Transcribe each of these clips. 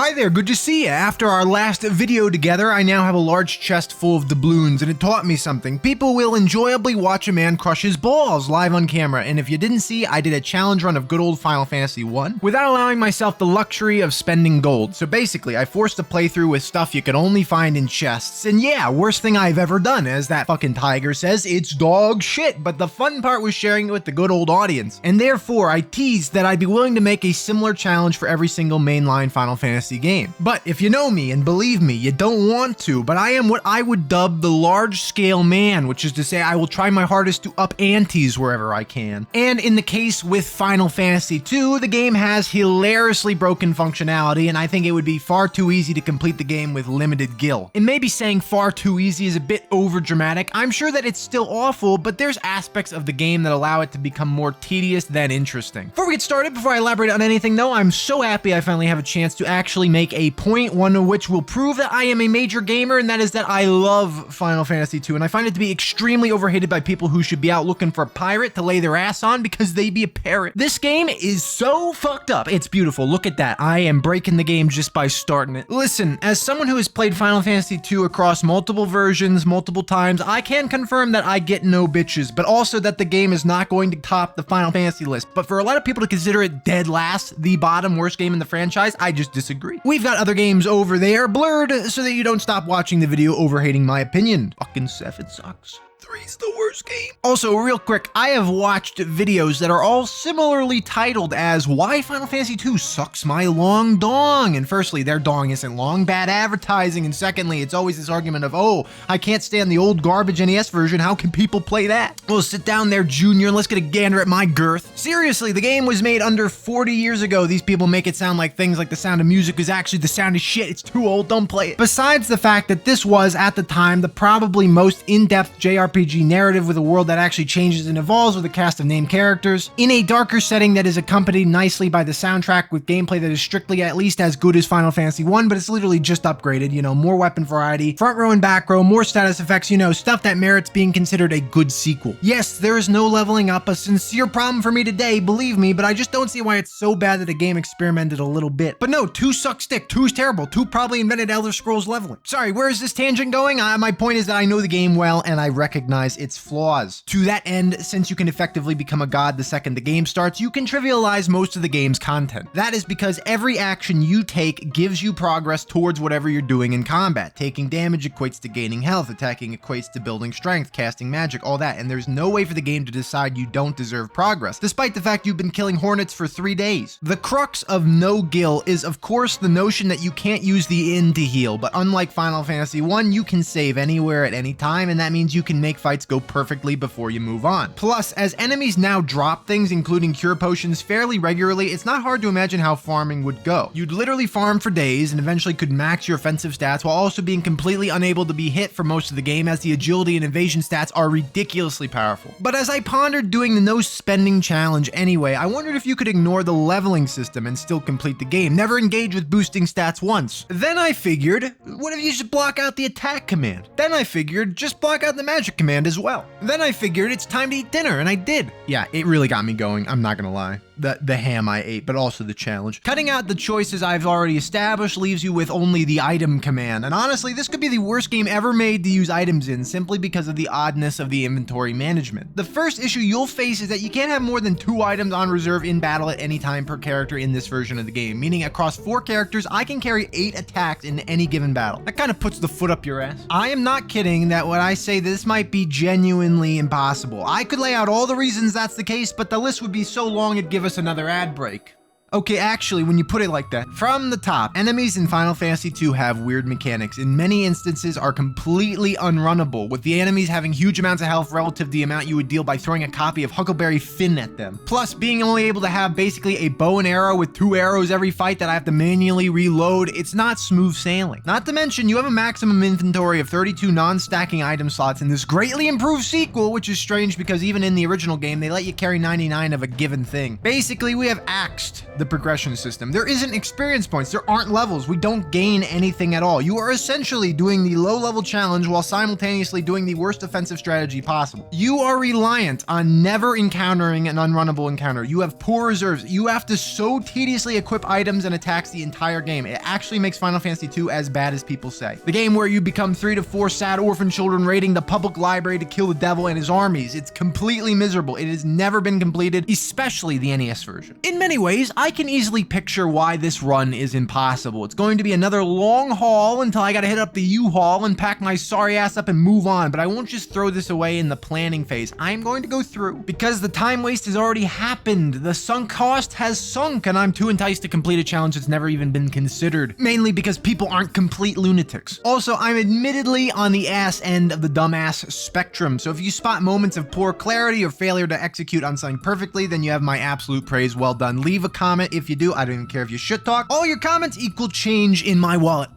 Hi there, good to see you. After our last video together, I now have a large chest full of doubloons, and it taught me something. People will enjoyably watch a man crush his balls live on camera, and if you didn't see, I did a challenge run of good old Final Fantasy 1 without allowing myself the luxury of spending gold. So basically, I forced a playthrough with stuff you could only find in chests, and yeah, worst thing I've ever done. As that fucking tiger says, it's dog shit, but the fun part was sharing it with the good old audience, and therefore I teased that I'd be willing to make a similar challenge for every single mainline Final Fantasy game. But if you know me, and believe me, you don't want to, but I am what I would dub the large-scale man, which is to say I will try my hardest to up antes wherever I can. And in the case with Final Fantasy 2, the game has hilariously broken functionality, and I think it would be far too easy to complete the game with limited gil. And maybe saying far too easy is a bit over-dramatic. I'm sure that it's still awful, but there's aspects of the game that allow it to become more tedious than interesting. Before we get started, before I elaborate on anything though, I'm so happy I finally have a chance to actually make a point, one of which will prove that I am a major gamer, and that is that I love Final Fantasy 2, and I find it to be extremely overhated by people who should be out looking for a pirate to lay their ass on because they be a parrot. This game is so fucked up. It's beautiful. Look at that. I am breaking the game just by starting it. Listen, as someone who has played Final Fantasy 2 across multiple versions, multiple times, I can confirm that I get no bitches, but also that the game is not going to top the Final Fantasy list. But for a lot of people to consider it dead last, the bottom worst game in the franchise, I just disagree. We've got other games over there blurred so that you don't stop watching the video overhating my opinion. Fucking Seth, it sucks. 3's the worst game. Also, real quick, I have watched videos that are all similarly titled as Why Final Fantasy 2 Sucks My Long Dong. And firstly, their dong isn't long, bad advertising. And secondly, it's always this argument of, oh, I can't stand the old garbage NES version. How can people play that? Well, sit down there, Junior, and let's get a gander at my girth. Seriously, the game was made under 40 years ago. These people make it sound like things like The Sound of Music is actually the sound of shit. It's too old, don't play it. Besides the fact that this was, at the time, the probably most in-depth JRPG narrative with a world that actually changes and evolves with a cast of named characters, in a darker setting that is accompanied nicely by the soundtrack with gameplay that is strictly at least as good as Final Fantasy 1, but it's literally just upgraded, you know, more weapon variety, front row and back row, more status effects, you know, stuff that merits being considered a good sequel. Yes, there is no leveling up, a sincere problem for me today, believe me, but I just don't see why it's so bad that the game experimented a little bit. But no, 2 sucks dick, 2 is terrible, 2 probably invented Elder Scrolls leveling. Sorry, where is this tangent going? My point is that I know the game well, and I recognize its flaws. To that end, since you can effectively become a god the second the game starts, you can trivialize most of the game's content. That is because every action you take gives you progress towards whatever you're doing in combat. Taking damage equates to gaining health, attacking equates to building strength, casting magic, all that, and there's no way for the game to decide you don't deserve progress, despite the fact you've been killing hornets for 3 days. The crux of no gil is of course the notion that you can't use the inn to heal, but unlike Final Fantasy 1, you can save anywhere at any time, and that means you can make fights go perfectly before you move on. Plus, as enemies now drop things, including cure potions, fairly regularly, it's not hard to imagine how farming would go. You'd literally farm for days and eventually could max your offensive stats while also being completely unable to be hit for most of the game, as the agility and evasion stats are ridiculously powerful. But as I pondered doing the no spending challenge anyway, I wondered if you could ignore the leveling system and still complete the game, never engage with boosting stats once. Then I figured, what if you just block out the attack command? Then I figured, just block out the magic command as well. Then I figured it's time to eat dinner, and I did. Yeah, it really got me going, I'm not gonna lie. The ham I ate, but also the challenge. Cutting out the choices I've already established leaves you with only the item command, and honestly, this could be the worst game ever made to use items in, simply because of the oddness of the inventory management. The first issue you'll face is that you can't have more than 2 items on reserve in battle at any time per character in this version of the game, meaning across 4 characters, I can carry 8 attacks in any given battle. That kind of puts the foot up your ass. I am not kidding that when I say this might be genuinely impossible. I could lay out all the reasons that's the case, but the list would be so long it'd give us another ad break. Okay, actually, when you put it like that, from the top, enemies in Final Fantasy 2 have weird mechanics. In many instances are completely unrunnable, with the enemies having huge amounts of health relative to the amount you would deal by throwing a copy of Huckleberry Finn at them. Plus, being only able to have basically a bow and arrow with 2 arrows every fight that I have to manually reload, it's not smooth sailing. Not to mention, you have a maximum inventory of 32 non-stacking item slots in this greatly improved sequel, which is strange because even in the original game, they let you carry 99 of a given thing. Basically, we have axed the progression system. There isn't experience points, there aren't levels, we don't gain anything at all. You are essentially doing the low-level challenge while simultaneously doing the worst offensive strategy possible. You are reliant on never encountering an unrunnable encounter. You have poor reserves. You have to so tediously equip items and attacks the entire game. It actually makes Final Fantasy II as bad as people say. The game where you become 3 to 4 sad orphan children raiding the public library to kill the devil and his armies. It's completely miserable. It has never been completed, especially the NES version. In many ways, I can easily picture why this run is impossible. It's going to be another long haul until I gotta hit up the U-Haul and pack my sorry ass up and move on, but I won't just throw this away in the planning phase. I'm going to go through because the time waste has already happened. The sunk cost has sunk, and I'm too enticed to complete a challenge that's never even been considered, mainly because people aren't complete lunatics. Also, I'm admittedly on the ass end of the dumbass spectrum, so if you spot moments of poor clarity or failure to execute on something perfectly, then you have my absolute praise. Well done. Leave a comment if you do. I don't even care if you shit talk. All your comments equal change in my wallet.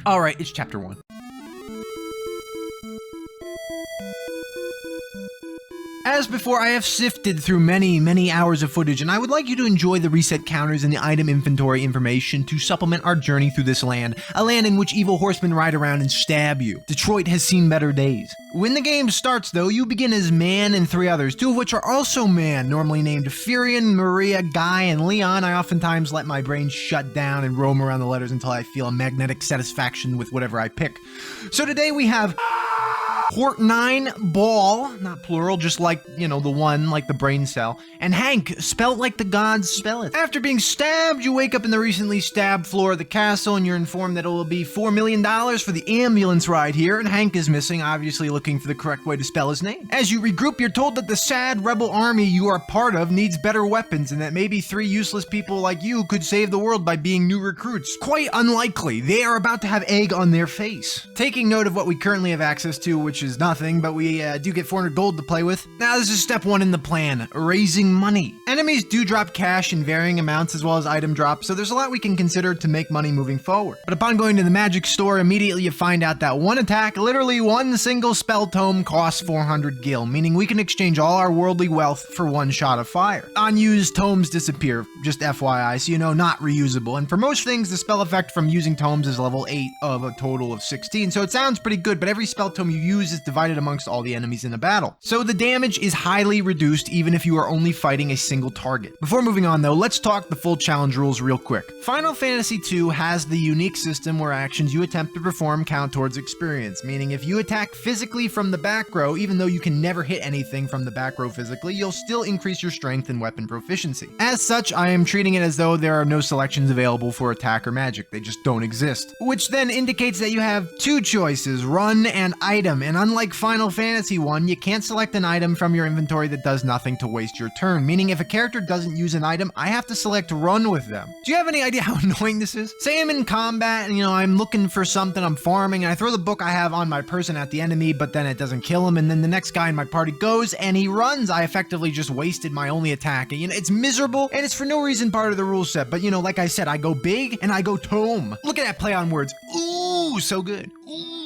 All right, it's chapter 1. As before, I have sifted through many hours of footage, and I would like you to enjoy the reset counters and the item inventory information to supplement our journey through this land, a land in which evil horsemen ride around and stab you. Detroit has seen better days. When the game starts, though, you begin as Man and 3 others, 2 of which are also Man, normally named Furion, Maria, Guy, and Leon. I oftentimes let my brain shut down and roam around the letters until I feel a magnetic satisfaction with whatever I pick. So today we have Hort9 Ball, not plural, just like, the one, like the brain cell, and Hank, spelt like the gods spell it. After being stabbed, you wake up in the recently stabbed floor of the castle, and you're informed that it will be $4 million for the ambulance ride here, and Hank is missing, obviously looking for the correct way to spell his name. As you regroup, you're told that the sad rebel army you are part of needs better weapons, and that maybe 3 useless people like you could save the world by being new recruits. Quite unlikely. They are about to have egg on their face. Taking note of what we currently have access to, which is nothing, but we do get 400 gold to play with. Now this is step 1 in the plan, raising money. Enemies do drop cash in varying amounts as well as item drops, so there's a lot we can consider to make money moving forward. But upon going to the magic store, immediately you find out that one attack, literally one single spell tome, costs 400 gil, meaning we can exchange all our worldly wealth for 1 shot of fire. Unused tomes disappear, just FYI, so not reusable, and for most things, the spell effect from using tomes is level 8 of a total of 16, so it sounds pretty good, but every spell tome you use is divided amongst all the enemies in a battle. So the damage is highly reduced even if you are only fighting a single target. Before moving on though, let's talk the full challenge rules real quick. Final Fantasy II has the unique system where actions you attempt to perform count towards experience, meaning if you attack physically from the back row, even though you can never hit anything from the back row physically, you'll still increase your strength and weapon proficiency. As such, I am treating it as though there are no selections available for attack or magic. They just don't exist. Which then indicates that you have 2 choices, run and item, and unlike Final Fantasy 1, you can't select an item from your inventory that does nothing to waste your turn, meaning if a character doesn't use an item, I have to select run with them. Do you have any idea how annoying this is? Say I'm in combat and I'm looking for something, I'm farming, and I throw the book I have on my person at the enemy, but then it doesn't kill him, and then the next guy in my party goes and he runs. I effectively just wasted my only attack, and it's miserable, and it's for no reason part of the rule set, but like I said, I go big and I go tome. Look at that play on words. Ooh, so good. Ooh.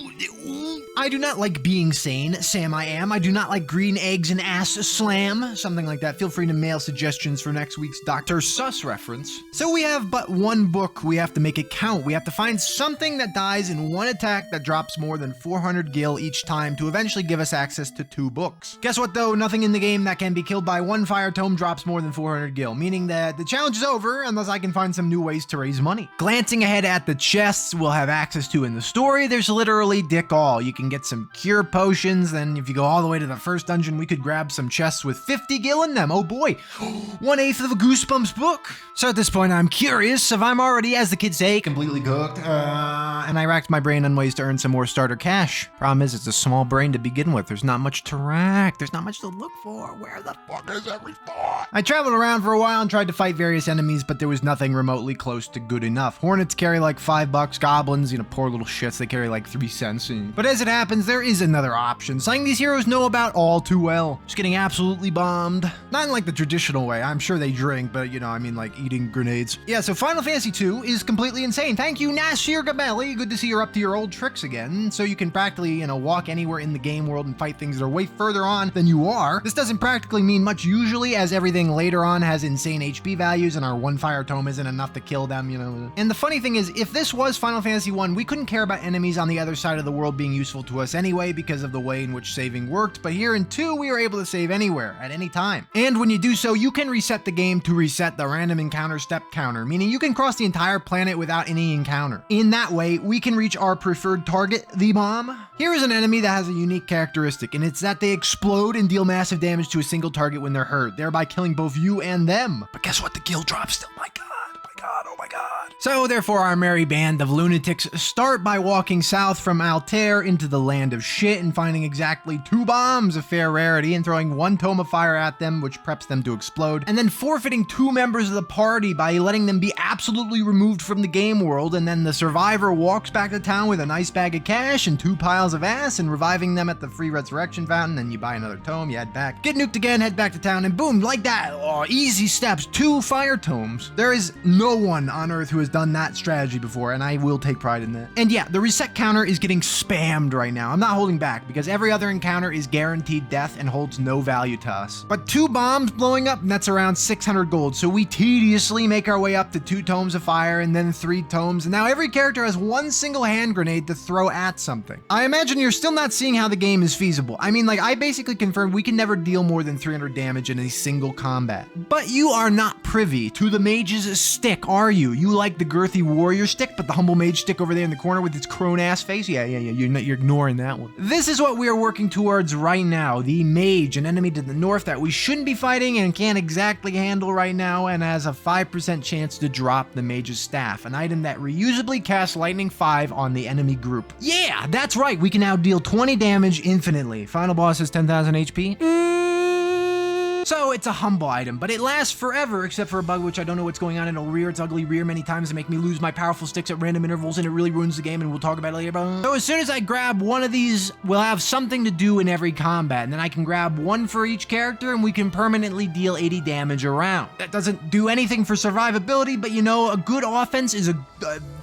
I do not like being sane, Sam I am. I do not like green eggs and ass slam, something like that. Feel free to mail suggestions for next week's Dr. Sus reference. So we have but 1 book, we have to make it count. We have to find something that dies in 1 attack that drops more than 400 gil each time to eventually give us access to 2 books. Guess what though? Nothing in the game that can be killed by 1 fire tome drops more than 400 gil, meaning that the challenge is over unless I can find some new ways to raise money. Glancing ahead at the chests we'll have access to in the story, there's literally dick all. You can get some cure potions, then if you go all the way to the first dungeon, we could grab some chests with 50 gil in them. Oh boy, 1/8 of a Goosebumps book. So at this point, I'm curious if I'm already, as the kids say, completely cooked, and I racked my brain on ways to earn some more starter cash. Problem is, it's a small brain to begin with. There's not much to rack. There's not much to look for. Where the fuck is every thought? I traveled around for a while and tried to fight various enemies, but there was nothing remotely close to good enough. Hornets carry like $5, goblins, poor little shits, they carry like 3 cents. fancy. But as it happens, there is another option, something these heroes know about all too well. Just getting absolutely bombed. Not in like the traditional way. I'm sure they drink, but you know, I mean like eating grenades. Yeah, so Final Fantasy II is completely insane. Thank you, Nasir Gabelli. Good to see you're up to your old tricks again. So you can practically, you know, walk anywhere in the game world and fight things that are way further on than you are. This doesn't practically mean much usually, as everything later on has insane HP values and our one fire tome isn't enough to kill them, you know. And the funny thing is, if this was Final Fantasy I, we couldn't care about enemies on the other side of the world being useful to us anyway because of the way in which saving worked, but here in 2, we are able to save anywhere, at any time. And when you do so, you can reset the game to reset the random encounter step counter, meaning you can cross the entire planet without any encounter. In that way, we can reach our preferred target, the bomb. Here is an enemy that has a unique characteristic, and it's that they explode and deal massive damage to a single target when they're hurt, thereby killing both you and them. But guess what? The kill drop still, my god. Oh my god. So therefore our merry band of lunatics start by walking south from Altair into the land of shit and finding exactly 2 bombs of fair rarity and throwing 1 tome of fire at them, which preps them to explode, and then forfeiting 2 members of the party by letting them be absolutely removed from the game world, and then the survivor walks back to town with a nice bag of cash and 2 piles of ass and reviving them at the free resurrection fountain. Then you buy another tome, you head back, get nuked again, head back to town, and boom, like that. Oh, easy steps, 2 fire tomes. There is no one on Earth who has done that strategy before, and I will take pride in that. And yeah, the reset counter is getting spammed right now. I'm not holding back because every other encounter is guaranteed death and holds no value to us. But 2 bombs blowing up, and that's around 600 gold, so we tediously make our way up to 2 tomes of fire and then 3 tomes, and now every character has 1 single hand grenade to throw at something. I imagine you're still not seeing how the game is feasible. I mean, like, I basically confirmed we can never deal more than 300 damage in a single combat. But you are not privy to the mage's stick, are you? You like the girthy warrior stick, but the humble mage stick over there in the corner with its crone ass face? Yeah, you're ignoring that one. This is what we are working towards right now. The mage, an enemy to the north that we shouldn't be fighting and can't exactly handle right now, and has a 5% chance to drop the mage's staff, an item that reusably casts lightning 5 on the enemy group. Yeah, that's right, we can now deal 20 damage infinitely. Final boss is 10,000 HP. So it's a humble item, but it lasts forever, except for a bug which I don't know what's going on. It'll rear its ugly rear many times and make me lose my powerful sticks at random intervals, and it really ruins the game, and we'll talk about it later. So as soon as I grab one of these, we'll have something to do in every combat, and then I can grab 1 for each character, and we can permanently deal 80 damage around. That doesn't do anything for survivability, but you know, a good offense is a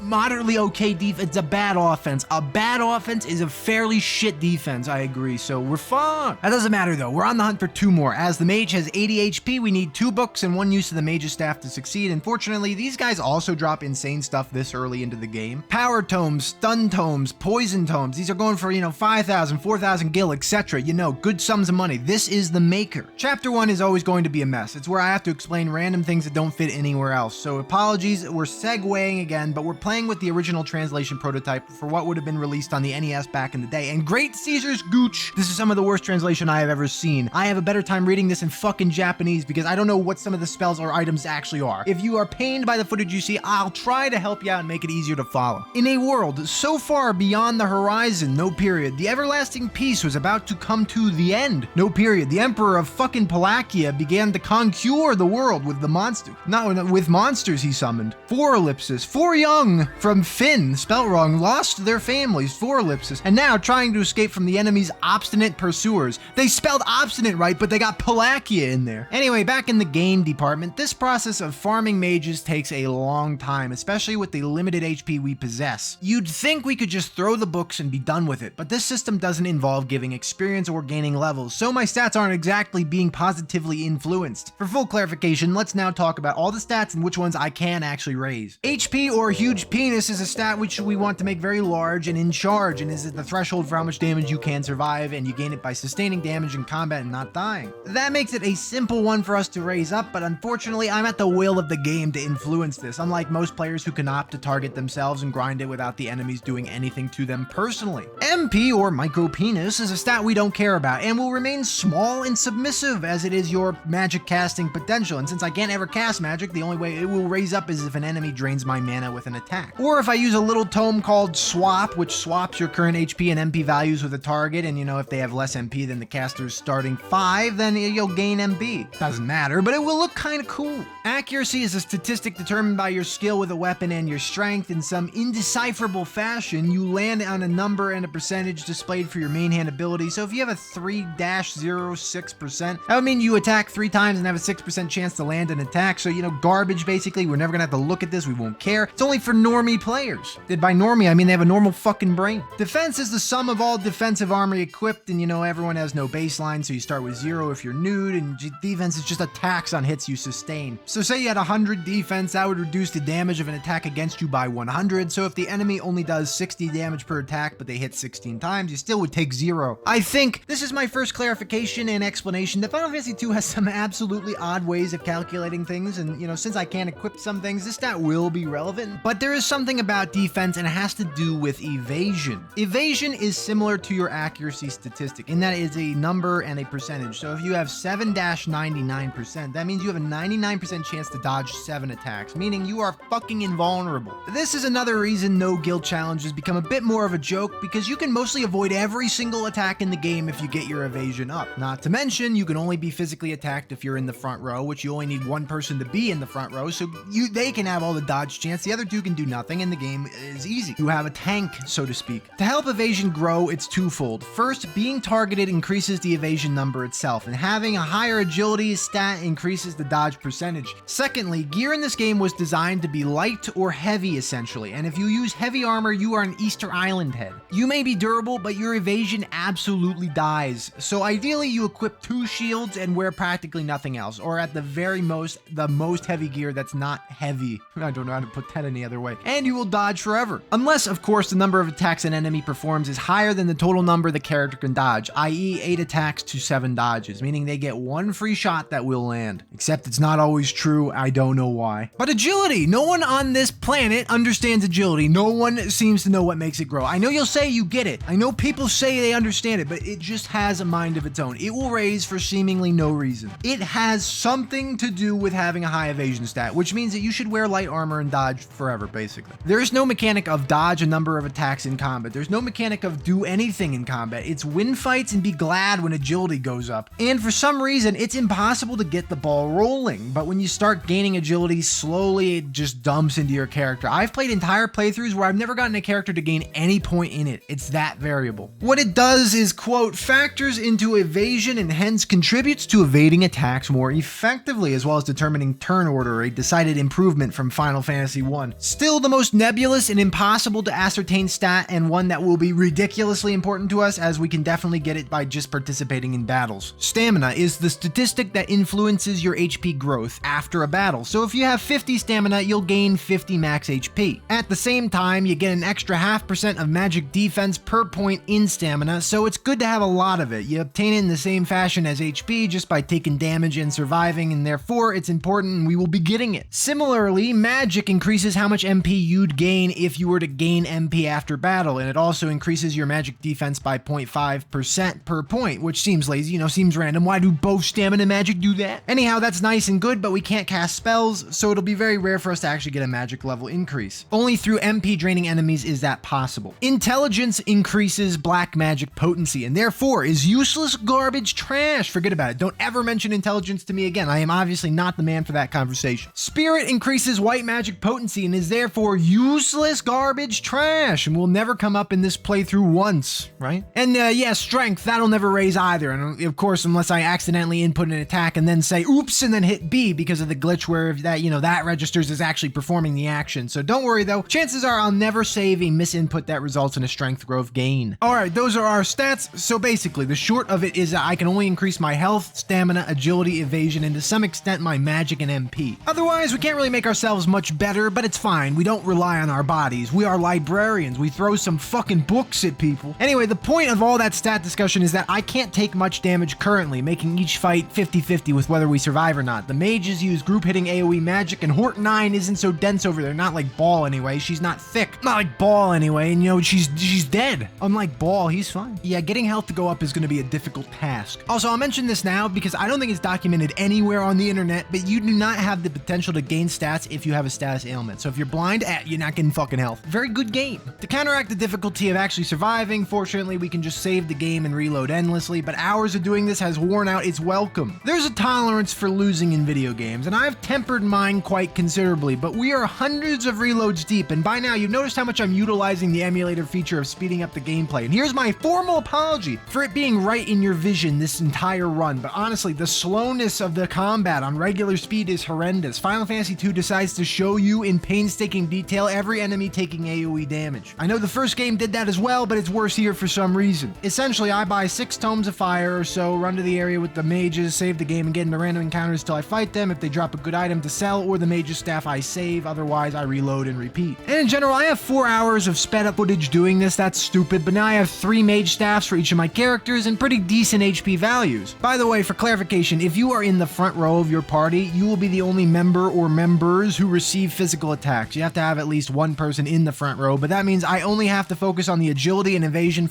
moderately okay defense. It's a bad offense. A bad offense is a fairly shit defense, I agree, so we're fine. That doesn't matter though, we're on the hunt for 2 more. As the mage has 80 HP, we need 2 books and 1 use of the mage's staff to succeed. Unfortunately, these guys also drop insane stuff this early into the game. Power tomes, stun tomes, poison tomes. These are going for, you know, 5,000, 4,000 gil, etc. You know, good sums of money. This is the maker. Chapter 1 is always going to be a mess. It's where I have to explain random things that don't fit anywhere else. So apologies, we're segueing again, but we're playing with the original translation prototype for what would have been released on the NES back in the day. And great Caesar's gooch, this is some of the worst translation I have ever seen. I have a better time reading this in fucking Japanese because I don't know what some of the spells or items actually are. If you are pained by the footage you see, I'll try to help you out and make it easier to follow. In a world so far beyond the horizon, no period, the everlasting peace was about to come to the end. No period. The emperor of fucking Palakia began to conquer the world with the monster. Not with monsters he summoned. 4 ellipses. 4 young from Finn, spelt wrong, lost their families. 4 ellipses. And now trying to escape from the enemy's obstinate pursuers. They spelled obstinate right, but they got Palakia in there. Anyway, back in the game department, this process of farming mages takes a long time, especially with the limited HP we possess. You'd think we could just throw the books and be done with it, but this system doesn't involve giving experience or gaining levels, so my stats aren't exactly being positively influenced. For full clarification, let's now talk about all the stats and which ones I can actually raise. HP, or huge penis, is a stat which we want to make very large and in charge, and is at the threshold for how much damage you can survive, and you gain it by sustaining damage in combat and not dying. That makes it a simple one for us to raise up, but unfortunately I'm at the will of the game to influence this, unlike most players who can opt to target themselves and grind it without the enemies doing anything to them personally. MP, or micro penis, is a stat we don't care about and will remain small and submissive as it is your magic casting potential, and since I can't ever cast magic, the only way it will raise up is if an enemy drains my mana with an attack. Or if I use a little tome called Swap, which swaps your current HP and MP values with a target, and you know, if they have less MP than the caster's starting 5, then you'll gain be. Doesn't matter, but it will look kind of cool. Accuracy is a statistic determined by your skill with a weapon and your strength. In some indecipherable fashion, you land on a number and a percentage displayed for your main hand ability. So if you have a 3-06%, that would mean you attack 3 times and have a 6% chance to land an attack. So, you know, garbage basically. We're never gonna have to look at this. We won't care. It's only for normie players. By normie, I mean they have a normal fucking brain. Defense is the sum of all defensive armor equipped, and you know, everyone has no baseline, so you start with 0 if you're nude, and defense is just attacks on hits you sustain. So say you had 100 defense, that would reduce the damage of an attack against you by 100. So if the enemy only does 60 damage per attack, but they hit 16 times, you still would take 0. I think this is my first clarification and explanation that Final Fantasy II has some absolutely odd ways of calculating things, and you know, since I can't equip some things, this stat will be relevant. But there is something about defense, and it has to do with evasion. Evasion is similar to your accuracy statistic in that it is a number and a percentage. So if you have 7-99%, that means you have a 99% chance to dodge 7 attacks, meaning you are fucking invulnerable. This is another reason no guild challenges become a bit more of a joke, because you can mostly avoid every single attack in the game if you get your evasion up. Not to mention, you can only be physically attacked if you're in the front row, which you only need one person to be in the front row, so they can have all the dodge chance, the other 2 can do nothing, and the game is easy. You have a tank, so to speak. To help evasion grow, it's twofold. First, being targeted increases the evasion number itself, and having a higher agility stat increases the dodge percentage. Secondly, gear in this game was designed to be light or heavy essentially, and if you use heavy armor, you are an Easter Island head. You may be durable, but your evasion absolutely dies. So ideally, you equip 2 shields and wear practically nothing else, or at the very most, the most heavy gear that's not heavy. I don't know how to put that any other way. And you will dodge forever. Unless, of course, the number of attacks an enemy performs is higher than the total number the character can dodge, i.e. 8 attacks to 7 dodges, meaning they get 1 free shot that will land. Except it's not always true, I don't know why. But agility! No one on this planet understands agility. No one seems to know what makes it grow. I know you'll say you get it. I know people say they understand it, but it just has a mind of its own. It will raise for seemingly no reason. It has something to do with having a high evasion stat, which means that you should wear light armor and dodge forever, basically. There is no mechanic of dodge a number of attacks in combat. There's no mechanic of do anything in combat. It's win fights and be glad when agility goes up. And for some reason, it's impossible to get the ball rolling. But when you start gaining agility, slowly it just dumps into your character. I've played entire playthroughs where I've never gotten a character to gain any point in it. It's that variable. What it does is, quote, factors into evasion and hence contributes to evading attacks more effectively, as well as determining turn order, a decided improvement from Final Fantasy I. Still the most nebulous and impossible to ascertain stat, and one that will be ridiculously important to us, as we can definitely get it by just participating in battles. Stamina is the statistic that influences your HP growth after a battle. So if you have 50 stamina, you'll gain 50 max HP. At the same time, you get an extra 0.5% of magic defense per point in stamina, so it's good to have a lot of it. You obtain it in the same fashion as HP, just by taking damage and surviving, and therefore it's important and we will be getting it. Similarly, magic increases how much MP you'd gain if you were to gain MP after battle, and it also increases your magic defense by 0.5% per point, which seems lazy, seems random. Why do both stamina and magic do that? Anyhow, that's nice and good, but we can't cast spells, so it'll be very rare for us to actually get a magic level increase. Only through MP draining enemies is that possible. Intelligence increases black magic potency, and therefore is useless garbage trash. Forget about it. Don't ever mention intelligence to me again. I am obviously not the man for that conversation. Spirit increases white magic potency and is therefore useless garbage trash, and will never come up in this playthrough once, right? And yeah, strength, that'll never raise either, and of course, unless I accidentally input an attack and then say oops and then hit B because of the glitch where that, that registers as actually performing the action. So don't worry though, chances are I'll never save a misinput that results in a strength growth gain. Alright, those are our stats. So basically, the short of it is that I can only increase my health, stamina, agility, evasion, and to some extent my magic and MP. Otherwise, we can't really make ourselves much better, but it's fine. We don't rely on our bodies. We are librarians. We throw some fucking books at people. Anyway, the point of all that stat discussion is that I can't take much damage currently, making each fight 50-50 with whether we survive or not. The mages use group hitting AoE magic, and Hort 9 isn't so dense over there. Not like Ball anyway. She's not thick. Not like Ball anyway, and she's dead. Unlike Ball, he's fine. Yeah, getting health to go up is going to be a difficult task. Also, I'll mention this now because I don't think it's documented anywhere on the internet, but you do not have the potential to gain stats if you have a status ailment. So if you're blind, you're not getting fucking health. Very good game. To counteract the difficulty of actually surviving, fortunately, we can just save the game and reload endlessly, but hours of doing this has worn out its welcome welcome. There's a tolerance for losing in video games, and I've tempered mine quite considerably, but we are hundreds of reloads deep, and by now you've noticed how much I'm utilizing the emulator feature of speeding up the gameplay, and here's my formal apology for it being right in your vision this entire run, but honestly, the slowness of the combat on regular speed is horrendous. Final Fantasy II decides to show you in painstaking detail every enemy taking AoE damage. I know the first game did that as well, but it's worse here for some reason. Essentially, I buy 6 tomes of fire or so, run to the area with the mages, save the game, and get into random encounters till I fight them. If they drop a good item to sell or the mage's staff, I save. Otherwise, I reload and repeat. And in general, I have 4 hours of sped up footage doing this. That's stupid, but now I have 3 mage staffs for each of my characters and pretty decent HP values. By the way, for clarification, if you are in the front row of your party, you will be the only member or members who receive physical attacks. You have to have at least one person in the front row, but that means I only have to focus on the agility and evasion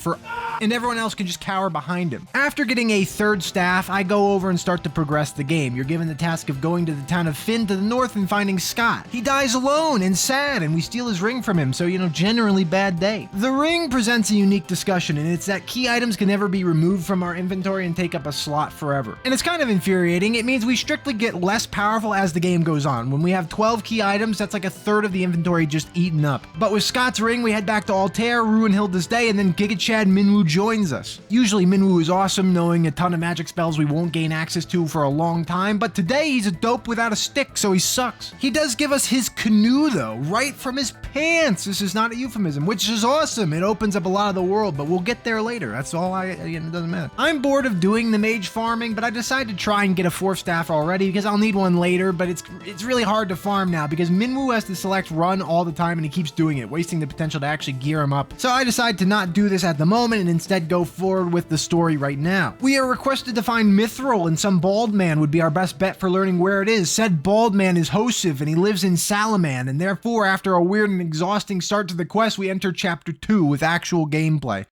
and everyone else can just cower behind him. After getting a 3rd staff, I go over and start to progress the game. You're given the task of going to the town of Finn to the north and finding Scott. He dies alone and sad, and we steal his ring from him, so generally bad day. The ring presents a unique discussion, and it's that key items can never be removed from our inventory and take up a slot forever. And it's kind of infuriating. It means we strictly get less powerful as the game goes on. When we have 12 key items, that's like a third of the inventory just eaten up. But with Scott's ring, we head back to Altair, ruin Hilda's day, and then Giga Chad Minwoo joins us. Usually Minwoo is awesome, knowing a ton of magic spells we won't gain access to for a long time, but today he's a dope without a stick, so he sucks. He does give us his canoe though, right from his pants. This is not a euphemism, which is awesome. It opens up a lot of the world, but we'll get there later. That's all it doesn't matter. I'm bored of doing the mage farming, but I decided to try and get a 4th staff already because I'll need one later, but it's really hard to farm now because Minwoo has to select run all the time and he keeps doing it, wasting the potential to actually gear him up. So I decided to not do this at the moment and instead go forward with the story right now. We are requested to find Mithril, and some bald man would be our best bet for learning where it is. Said bald man is Hosiv and he lives in Salaman, and therefore after a weird and exhausting start to the quest, we enter chapter 2 with actual gameplay.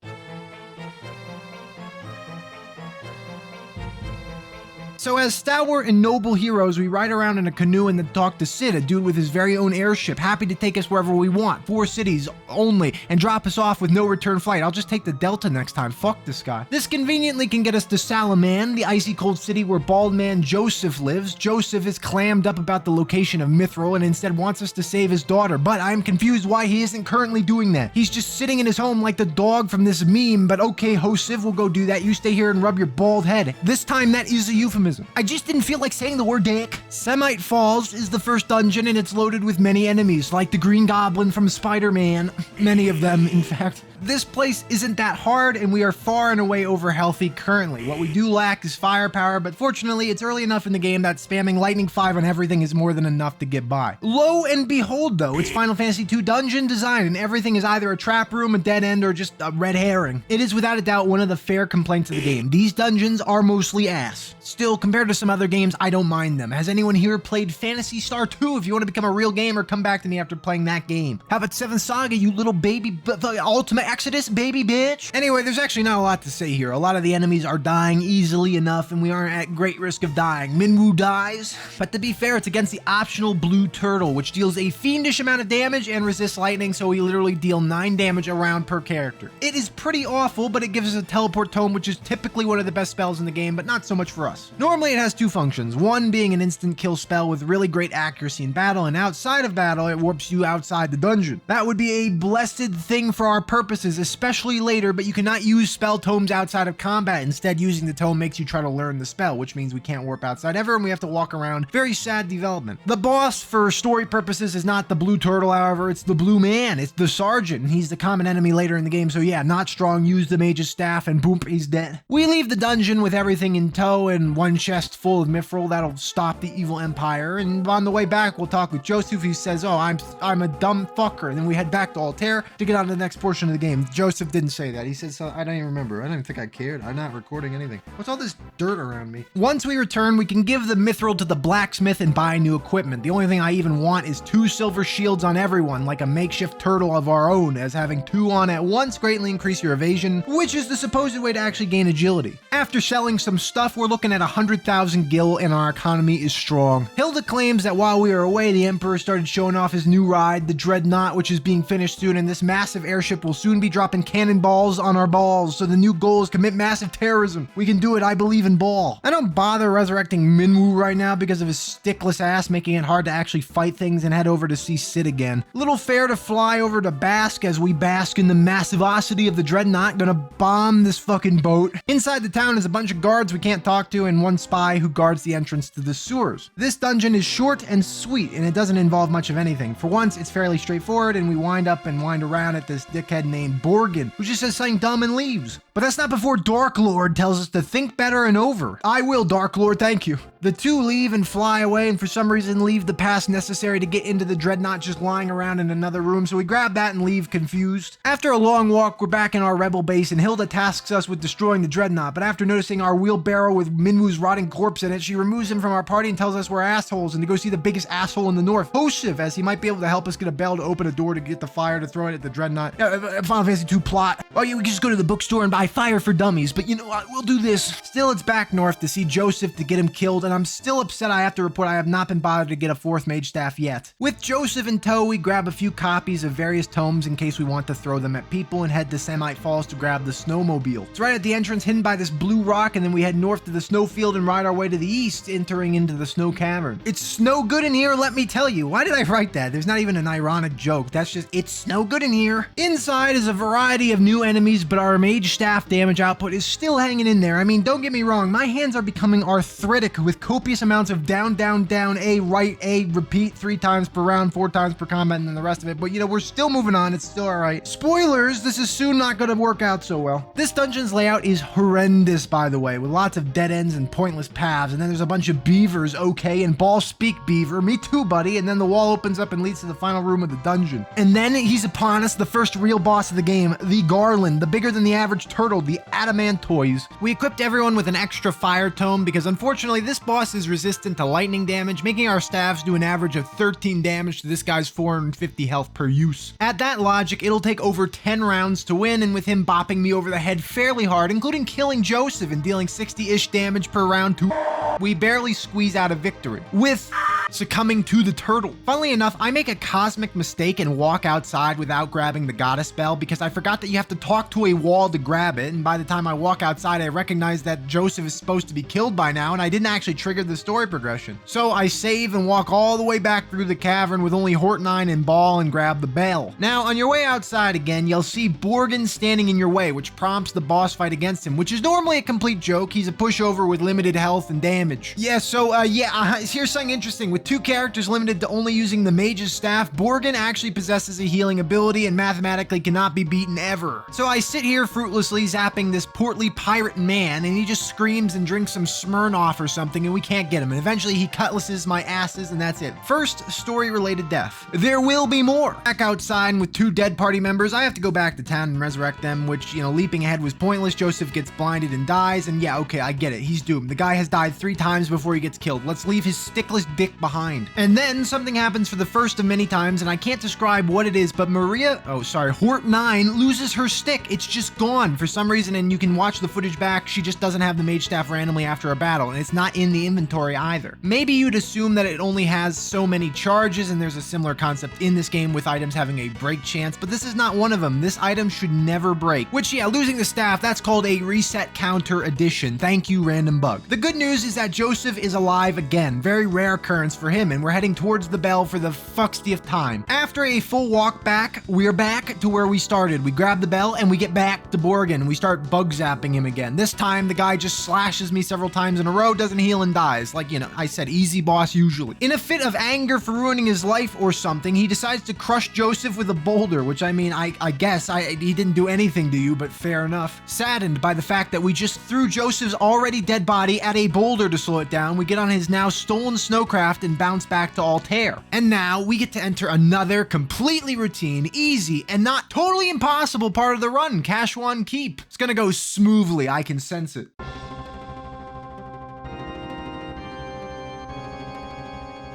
So as stalwart and noble heroes, we ride around in a canoe and then talk to Sid, a dude with his very own airship, happy to take us wherever we want, 4 cities only, and drop us off with no return flight. I'll just take the Delta next time, fuck this guy. This conveniently can get us to Salaman, the icy cold city where bald man Joseph lives. Joseph is clammed up about the location of Mithril and instead wants us to save his daughter, but I'm confused why he isn't currently doing that. He's just sitting in his home like the dog from this meme, but okay, Hosiv will go do that. You stay here and rub your bald head. This time that is a euphemism. I just didn't feel like saying the word dick. Semite Falls is the first dungeon and it's loaded with many enemies, like the Green Goblin from Spider-Man. Many of them, in fact. This place isn't that hard and we are far and away over healthy currently. What we do lack is firepower, but fortunately it's early enough in the game that spamming lightning 5 on everything is more than enough to get by. Lo and behold though, it's Final Fantasy II dungeon design and everything is either a trap room, a dead end, or just a red herring. It is without a doubt one of the fair complaints of the game. These dungeons are mostly ass. Still, compared to some other games, I don't mind them. Has anyone here played Phantasy Star 2? If you want to become a real gamer, come back to me after playing that game. How about 7th Saga, you little baby, Ultimate Exodus, baby bitch? Anyway, there's actually not a lot to say here. A lot of the enemies are dying easily enough, and we aren't at great risk of dying. Minwoo dies, but to be fair, it's against the optional blue turtle, which deals a fiendish amount of damage and resists lightning, so we literally deal 9 damage around per character. It is pretty awful, but it gives us a teleport tome, which is typically one of the best spells in the game, but not so much for us. Normally it has 2 functions, one being an instant kill spell with really great accuracy in battle, and outside of battle it warps you outside the dungeon. That would be a blessed thing for our purposes, especially later, but you cannot use spell tomes outside of combat. Instead, using the tome makes you try to learn the spell, which means we can't warp outside ever and we have to walk around. Very sad development. The boss for story purposes is not the blue turtle, however, it's the blue man. It's the sergeant, and he's the common enemy later in the game, so yeah, not strong, use the mage's staff and boom, he's dead. We leave the dungeon with everything in tow and one chest full of mithril that'll stop the evil empire, and on the way back we'll talk with Joseph, who says, oh, I'm a dumb fucker, and then we head back to Altair to get on to the next portion of the game. Joseph didn't say that. He said so. I don't even remember. I don't even think I cared. I'm not recording anything. What's all this dirt around me? Once we return, we can give the mithril to the blacksmith and buy new equipment. The only thing I even want is 2 silver shields on everyone, like a makeshift turtle of our own, as having 2 on at once greatly increase your evasion, which is the supposed way to actually gain agility. After selling some stuff, we're looking at 100 200,000 gil and our economy is strong. Hilda claims that while we were away, the Emperor started showing off his new ride, the Dreadnot, which is being finished soon, and this massive airship will soon be dropping cannonballs on our balls, so the new goal is commit massive terrorism. We can do it, I believe in ball. I don't bother resurrecting Minwoo right now because of his stickless ass, making it hard to actually fight things, and head over to see Sid again. Little fair to fly over to Bask as we bask in the massivosity of the Dreadnot, gonna bomb this fucking boat. Inside the town is a bunch of guards we can't talk to and one spy who guards the entrance to the sewers. This dungeon is short and sweet, and it doesn't involve much of anything. For once, it's fairly straightforward, and we wind up and wind around at this dickhead named Borgin, who just says something dumb and leaves. But that's not before Dark Lord tells us to think better and over. I will, Dark Lord, thank you. The two leave and fly away, and for some reason leave the pass necessary to get into the Dreadnot just lying around in another room, so we grab that and leave confused. After a long walk, we're back in our rebel base, and Hilda tasks us with destroying the Dreadnot, but after noticing our wheelbarrow with Minwoo's rotting corpse in it, she removes him from our party and tells us we're assholes and to go see the biggest asshole in the north, Hoshiv, as he might be able to help us get a bell to open a door to get the fire to throw it at the Dreadnot. Final Fantasy 2 plot. Oh yeah, we can just go to the bookstore and buy Fire for Dummies, but you know what, we'll do this. Still, it's back north to see Joseph to get him killed, and I'm still upset I have to report I have not been bothered to get a 4th mage staff yet. With Joseph in tow, we grab a few copies of various tomes in case we want to throw them at people, and head to Semite Falls to grab the snowmobile. It's right at the entrance, hidden by this blue rock, and then we head north to the snowfield and ride our way to the east, entering into the snow cavern. It's snow good in here, let me tell you. Why did I write that? There's not even an ironic joke. That's just, it's snow good in here. Inside is a variety of new enemies, but our mage staff damage output is still hanging in there. I mean, don't get me wrong, my hands are becoming arthritic with copious amounts of down, down, down, A, right, A, repeat 3 times per round, 4 times per combat, and then the rest of it. But you know, we're still moving on. It's still all right. Spoilers, this is soon not going to work out so well. This dungeon's layout is horrendous, by the way, with lots of dead ends and pointless paths. And then there's a bunch of beavers, okay, and ball speak beaver. Me too, buddy. And then the wall opens up and leads to the final room of the dungeon. And then he's upon us, the first real boss of the game, the Garland, the bigger than the average turtle, the Adamantoise. We equipped everyone with an extra fire tome because unfortunately this boss is resistant to lightning damage, making our staffs do an average of 13 damage to this guy's 450 health per use. At that logic, it'll take over 10 rounds to win, and with him bopping me over the head fairly hard, including killing Joseph and dealing 60-ish damage per round to we barely squeeze out a victory, with succumbing to the turtle. Funnily enough, I make a cosmic mistake and walk outside without grabbing the goddess bell because I forgot that you have to talk to a wall to grab it, and by the time I walk outside, I recognize that Joseph is supposed to be killed by now, and I didn't actually trigger the story progression. So I save and walk all the way back through the cavern with only Hortnine and Ball and grab the bell. Now, on your way outside again, you'll see Borgin standing in your way, which prompts the boss fight against him, which is normally a complete joke. He's a pushover with limited health and damage. Yeah, so here's something interesting. With 2 characters limited to only using the mage's staff, Borgin actually possesses a healing ability and mathematically cannot be beaten ever. So I sit here fruitlessly zapping this portly pirate man, and he just screams and drinks some Smirnoff or something, and we can't get him. And eventually he cutlasses my asses, and that's it. First, story-related death. There will be more. Back outside and with 2 dead party members, I have to go back to town and resurrect them, which, you know, leaping ahead was pointless. Joseph gets blinded and dies, and yeah, okay, I get it. He's doomed. The guy has died 3 times before he gets killed. Let's leave his stickless dick behind. And then something happens for the first of many times, and I can't describe what it is, but Hort9 loses her stick. It's just gone for some reason, and you can watch the footage back. She just doesn't have the mage staff randomly after a battle, and it's not in the inventory either. Maybe you'd assume that it only has so many charges, and there's a similar concept in this game with items having a break chance, but this is not one of them. This item should never break. Which, yeah, losing the staff, that's called a reset counter addition. Thank you, random bug. The good news is that Joseph is alive again. Very rare occurrence for him, and we're heading towards the bell for the fuckstieth time. After a full walk back, we're back to where we started. We grab the bell and we get back to Borgin. We start bug zapping him again. This time, the guy just slashes me several times in a row, doesn't heal and dies. Like, you know, I said, easy boss usually. In a fit of anger for ruining his life or something, he decides to crush Joseph with a boulder, which I mean, I guess he didn't do anything to you, but fair enough. Saddened by the fact that we just threw Joseph's already dead body at a boulder to slow it down, we get on his now stolen snowcraft and bounce back to Altair. And now we get to enter another completely routine, easy, and not totally impossible part of the run, Cashwan Keep. It's gonna go smoothly, I can sense it.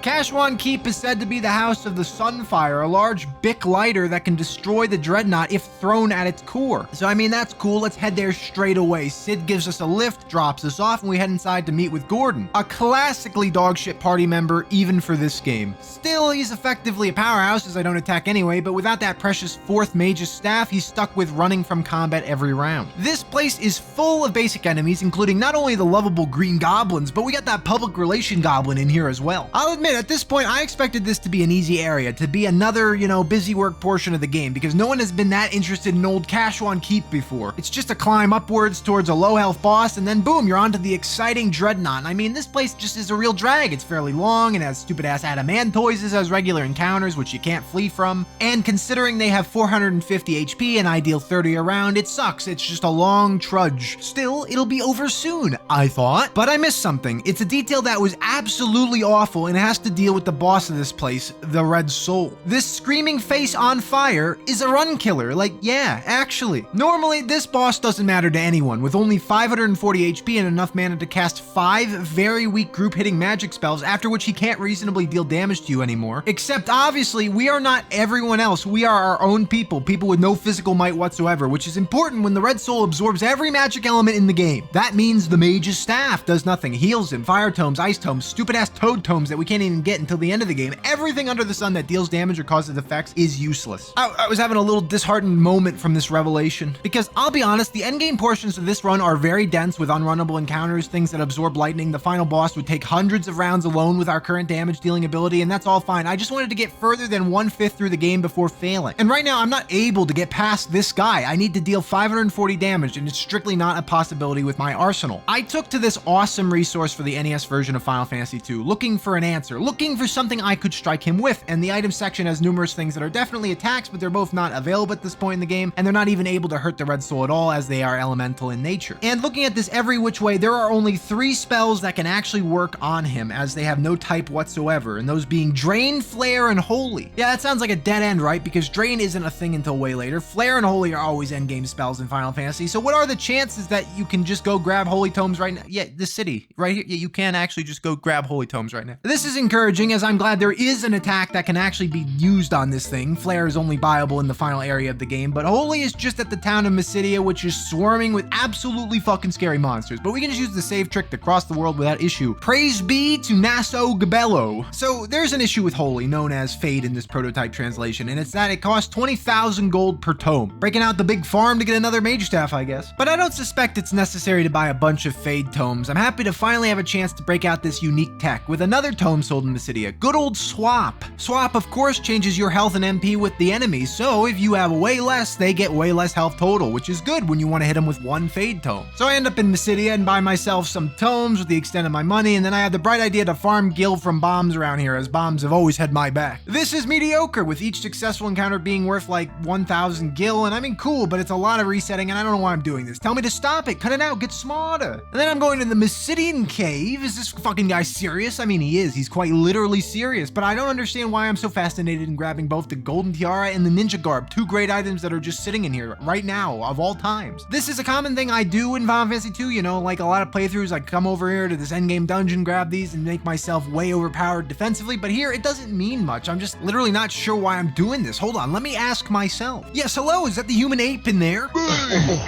Cashwan Keep is said to be the house of the Sunfire, a large Bic lighter that can destroy the Dreadnot if thrown at its core. So I mean, that's cool. Let's head there straight away. Sid gives us a lift, drops us off, and we head inside to meet with Gordon, a classically dogshit party member even for this game. Still, he's effectively a powerhouse as I don't attack anyway, but without that precious 4th mage's staff, he's stuck with running from combat every round. This place is full of basic enemies, including not only the lovable green goblins, but we got that public relation goblin in here as well. I'll admit, at this point, I expected this to be an easy area, to be another, busy work portion of the game, because no one has been that interested in old Cashwan Keep before. It's just a climb upwards towards a low health boss, and then boom, you're onto the exciting Dreadnot. I mean, this place just is a real drag. It's fairly long and has stupid ass adamantoises as regular encounters, which you can't flee from. And considering they have 450 HP and I deal 30 a round, it sucks. It's just a long trudge. Still, it'll be over soon, I thought. But I missed something. It's a detail that was absolutely awful, and it has to deal with the boss of this place, the Red Soul. This screaming face on fire is a run killer. Like, yeah, actually. Normally, this boss doesn't matter to anyone. With only 540 HP and enough mana to cast 5 very weak group hitting magic spells, after which he can't reasonably deal damage to you anymore. Except, obviously, we are not everyone else. We are our own people with no physical might whatsoever, which is important when the Red Soul absorbs every magic element in the game. That means the mage's staff does nothing. Heals him, fire tomes, ice tomes, stupid ass toad tomes that we can't even get until the end of the game. Everything under the sun that deals damage or causes effects is useless. I was having a little disheartened moment from this revelation, because I'll be honest, the endgame portions of this run are very dense with unrunnable encounters, things that absorb lightning. The final boss would take hundreds of rounds alone with our current damage dealing ability, and that's all fine. I just wanted to get further than 1/5 through the game before failing. And right now, I'm not able to get past this guy. I need to deal 540 damage, and it's strictly not a possibility with my arsenal. I took to this awesome resource for the NES version of Final Fantasy II, looking for an answer, looking for something I could strike him with, and the item section has numerous things that are definitely attacks, but they're both not available at this point in the game, and they're not even able to hurt the Red Soul at all, as they are elemental in nature. And looking at this every which way, there are only 3 spells that can actually work on him, as they have no type whatsoever, and those being Drain, Flare, and Holy. Yeah, that sounds like a dead end, right? Because Drain isn't a thing until way later. Flare and Holy are always endgame spells in Final Fantasy, so what are the chances that you can just go grab Holy Tomes right now? Yeah, the city, right here, yeah, you can actually just go grab Holy Tomes right now. This is encouraging, as I'm glad there is an attack that can actually be used on this thing. Flare is only viable in the final area of the game, but Holy is just at the town of Mysidia, which is swarming with absolutely fucking scary monsters, but we can just use the save trick to cross the world without issue. Praise be to Naso Gabello. So there's an issue with Holy, known as Fade in this prototype translation, and it's that it costs 20,000 gold per tome. Breaking out the big farm to get another mage staff, I guess. But I don't suspect it's necessary to buy a bunch of Fade tomes. I'm happy to finally have a chance to break out this unique tech with another tome sold in Mysidia. Good old Swap. Swap, of course, changes your health and MP with the enemies, so if you have way less, they get way less health total, which is good when you want to hit them with 1 Fade tome. So I end up in Mysidia and buy myself some tomes with the extent of my money, and then I have the bright idea to farm gil from bombs around here, as bombs have always had my back. This is mediocre, with each successful encounter being worth like 1,000 gil, and I mean cool, but it's a lot of resetting, and I don't know why I'm doing this. Tell me to stop it, cut it out, get smarter. And then I'm going to the Midian Cave. Is this fucking guy serious? I mean, he is. He's quite literally serious, but I don't understand why I'm so fascinated in grabbing both the Golden Tiara and the Ninja Garb, 2 great items that are just sitting in here right now, of all times. This is a common thing I do in Final Fantasy II, like a lot of playthroughs, I come over here to this endgame dungeon, grab these, and make myself way overpowered defensively, but here, it doesn't mean much. I'm just literally not sure why I'm doing this. Hold on, let me ask myself. Yes, hello, is that the human ape in there?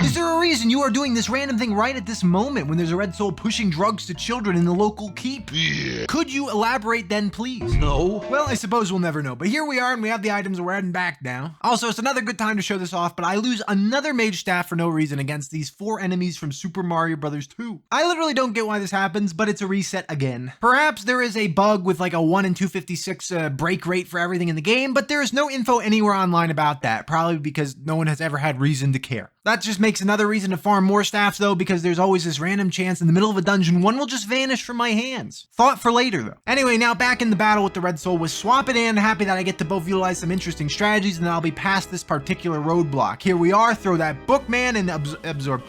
Is there a reason you are doing this random thing right at this moment when there's a Red Soul pushing drugs to children in the local keep? Yeah. Could you elaborate then, please? No. Well, I suppose we'll never know, but here we are, and we have the items, and we're heading back now. Also, it's another good time to show this off, but I lose another mage staff for no reason against these 4 enemies from Super Mario Bros. 2. I literally don't get why this happens, but it's a reset again. Perhaps there is a bug with like a 1 in 256 break rate for everything in the game, but there is no info anywhere online about that, probably because no one has ever had reason to care. That just makes another reason to farm more staffs though, because there's always this random chance in the middle of a dungeon one will just vanish from my hands. Thought for later though. Anyway, now back in the battle with the Red Soul with Swap It in, happy that I get to both utilize some interesting strategies and then I'll be past this particular roadblock. Here we are, throw that book man and absorb.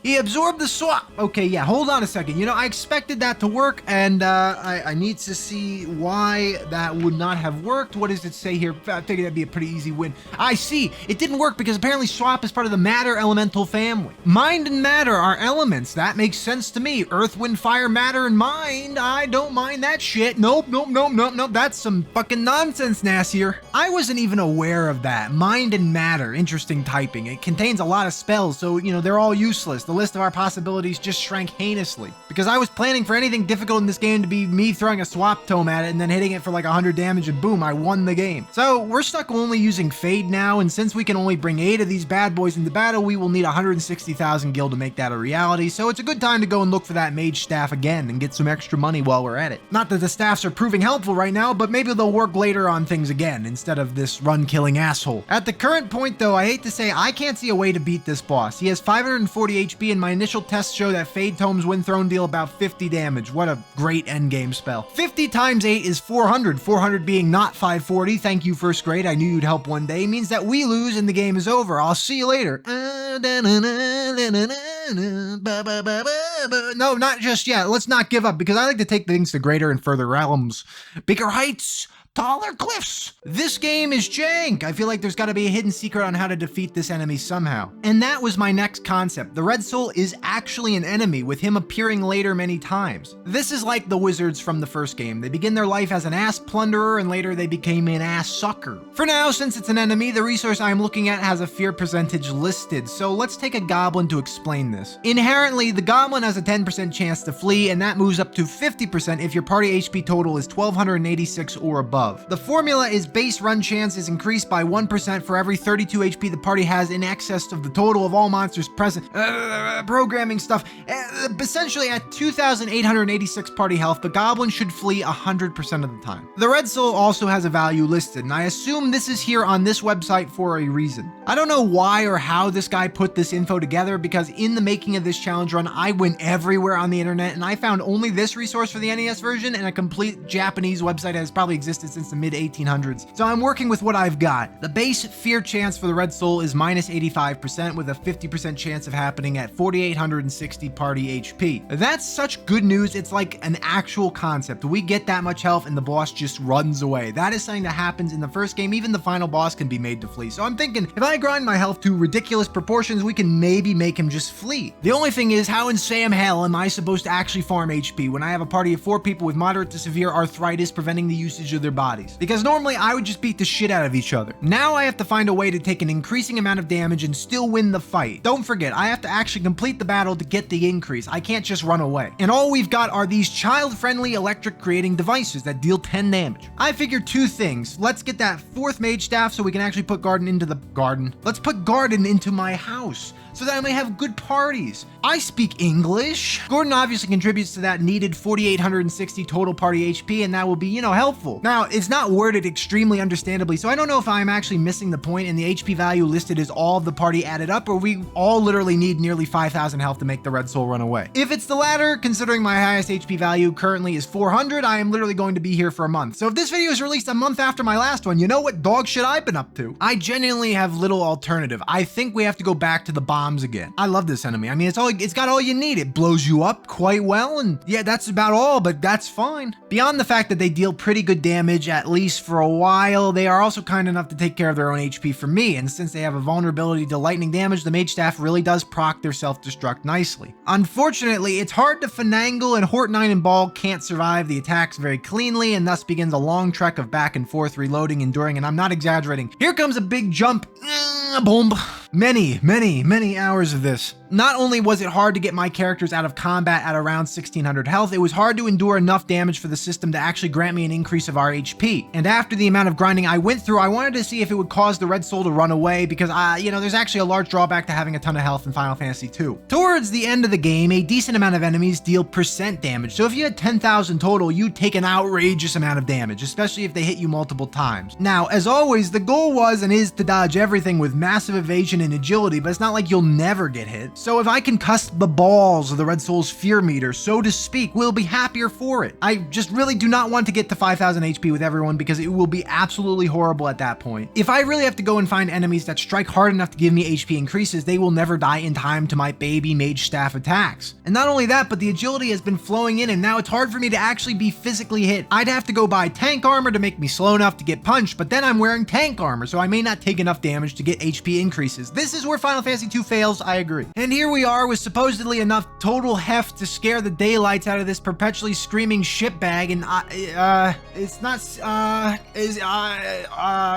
He absorbed the swap. Okay, yeah, hold on a second. You know, I expected that to work, and I need to see why that would not have worked. What does it say here? I figured that'd be a pretty easy win. I see. It didn't work because apparently swap is part of the matter elemental family. Mind and matter are elements. That makes sense to me. Earth, wind, fire, matter, and mind. I don't mind that shit. Nope. That's some fucking nonsense, Nasir. I wasn't even aware of that. Mind and matter. Interesting typing. It contains a lot of spells, so, you know, they're all useless. The list of our possibilities just shrank heinously. Because I was planning for anything difficult in this game to be me throwing a swap tome at it and then hitting it for like 100 damage and boom, I won the game. So we're stuck only using Fade now, and since we can only bring 8 of these bad boys into battle, we will need 160,000 gil to make that a reality, so it's a good time to go and look for that mage staff again and get some extra money while we're at it. Not that the staffs are proving helpful right now, but maybe they'll work later on things again instead of this run-killing asshole. At the current point though, I hate to say I can't see a way to beat this boss. He has 540 HP and my initial tests show that Fade Tomes when thrown deal about 50 damage. What a great endgame spell. 50 times 8 is 400. 400 being not 540. Thank you, first grade. I knew you'd help one day. Means that we lose and the game is over. I'll see you later. No, not just yet. Let's not give up because I like to take things to greater and further realms. Bigger heights. Taller cliffs. This game is jank. I feel like there's got to be a hidden secret on how to defeat this enemy somehow. And that was my next concept. The Red Soul is actually an enemy, with him appearing later many times. This is like the wizards from the first game. They begin their life as an ass plunderer and later they became an ass sucker. For now, since it's an enemy, the resource I'm looking at has a fear percentage listed, so let's take a goblin to explain this. Inherently, the goblin has a 10% chance to flee, and that moves up to 50% if your party HP total is 1286 or above. The formula is base run chance is increased by 1% for every 32 HP the party has in excess of the total of all monsters present. Programming stuff. Essentially, at 2,886 party health, the goblin should flee 100% of the time. The Red Soul also has a value listed, and I assume this is here on this website for a reason. I don't know why or how this guy put this info together, because in the making of this challenge run, I went everywhere on the internet and I found only this resource for the NES version and a complete Japanese website that has probably existed since the mid 1800s. So I'm working with what I've got. The base fear chance for the Red Soul is minus 85% with a 50% chance of happening at 4,860 party HP. That's such good news. It's like an actual concept. We get that much health and the boss just runs away. That is something that happens in the first game. Even the final boss can be made to flee. So I'm thinking if I grind my health to ridiculous proportions, we can maybe make him just flee. The only thing is, how in Sam hell am I supposed to actually farm HP when I have a party of 4 people with moderate to severe arthritis preventing the usage of their bodies? Because normally I would just beat the shit out of each other. Now I have to find a way to take an increasing amount of damage and still win the fight. Don't forget, I have to actually complete the battle to get the increase. I can't just run away. And all we've got are these child-friendly electric creating devices that deal 10 damage. I figured 2 things. Let's get that 4th mage staff so we can actually put Garden into the garden. Let's put Garden into my house so that I may have good parties. I speak English. Gordon obviously contributes to that needed 4,860 total party HP, and that will be, you know, helpful. Now, it's not worded extremely understandably, so I don't know if I'm actually missing the point and the HP value listed is all of the party added up, or we all literally need nearly 5,000 health to make the Red Soul run away. If it's the latter, considering my highest HP value currently is 400, I am literally going to be here for a month. So if this video is released a month after my last one, you know what dog shit I've been up to. I genuinely have little alternative. I think we have to go back to the bombs again. I love this enemy. I mean, it's got all you need. It blows you up quite well, and yeah, that's about all, but that's fine. Beyond the fact that they deal pretty good damage, at least for a while, they are also kind enough to take care of their own HP for me, and since they have a vulnerability to lightning damage, the mage staff really does proc their self-destruct nicely. Unfortunately, it's hard to finagle, and Hortonine and Ball can't survive the attacks very cleanly, and thus begins a long trek of back and forth reloading, enduring, and I'm not exaggerating. Here comes a big jump. Boom. Many hours of this. Not only was it hard to get my characters out of combat at around 1600 health, it was hard to endure enough damage for the system to actually grant me an increase of our HP. And after the amount of grinding I went through, I wanted to see if it would cause the Red Soul to run away because, there's actually a large drawback to having a ton of health in Final Fantasy II. Towards the end of the game, a decent amount of enemies deal percent damage. So if you had 10,000 total, you'd take an outrageous amount of damage, especially if they hit you multiple times. Now, as always, the goal was and is to dodge everything with massive evasion and agility, but it's not like you'll never get hit. So if I can cuss the balls of the Red Soul's fear meter, so to speak, we'll be happier for it. I just really do not want to get to 5,000 HP with everyone because it will be absolutely horrible at that point. If I really have to go and find enemies that strike hard enough to give me HP increases, they will never die in time to my baby mage staff attacks. And not only that, but the agility has been flowing in and now it's hard for me to actually be physically hit. I'd have to go buy tank armor to make me slow enough to get punched, but then I'm wearing tank armor, so I may not take enough damage to get HP increases. This is where Final Fantasy II fails, I agree. And here we are with supposedly enough total heft to scare the daylights out of this perpetually screaming shitbag, and it's not,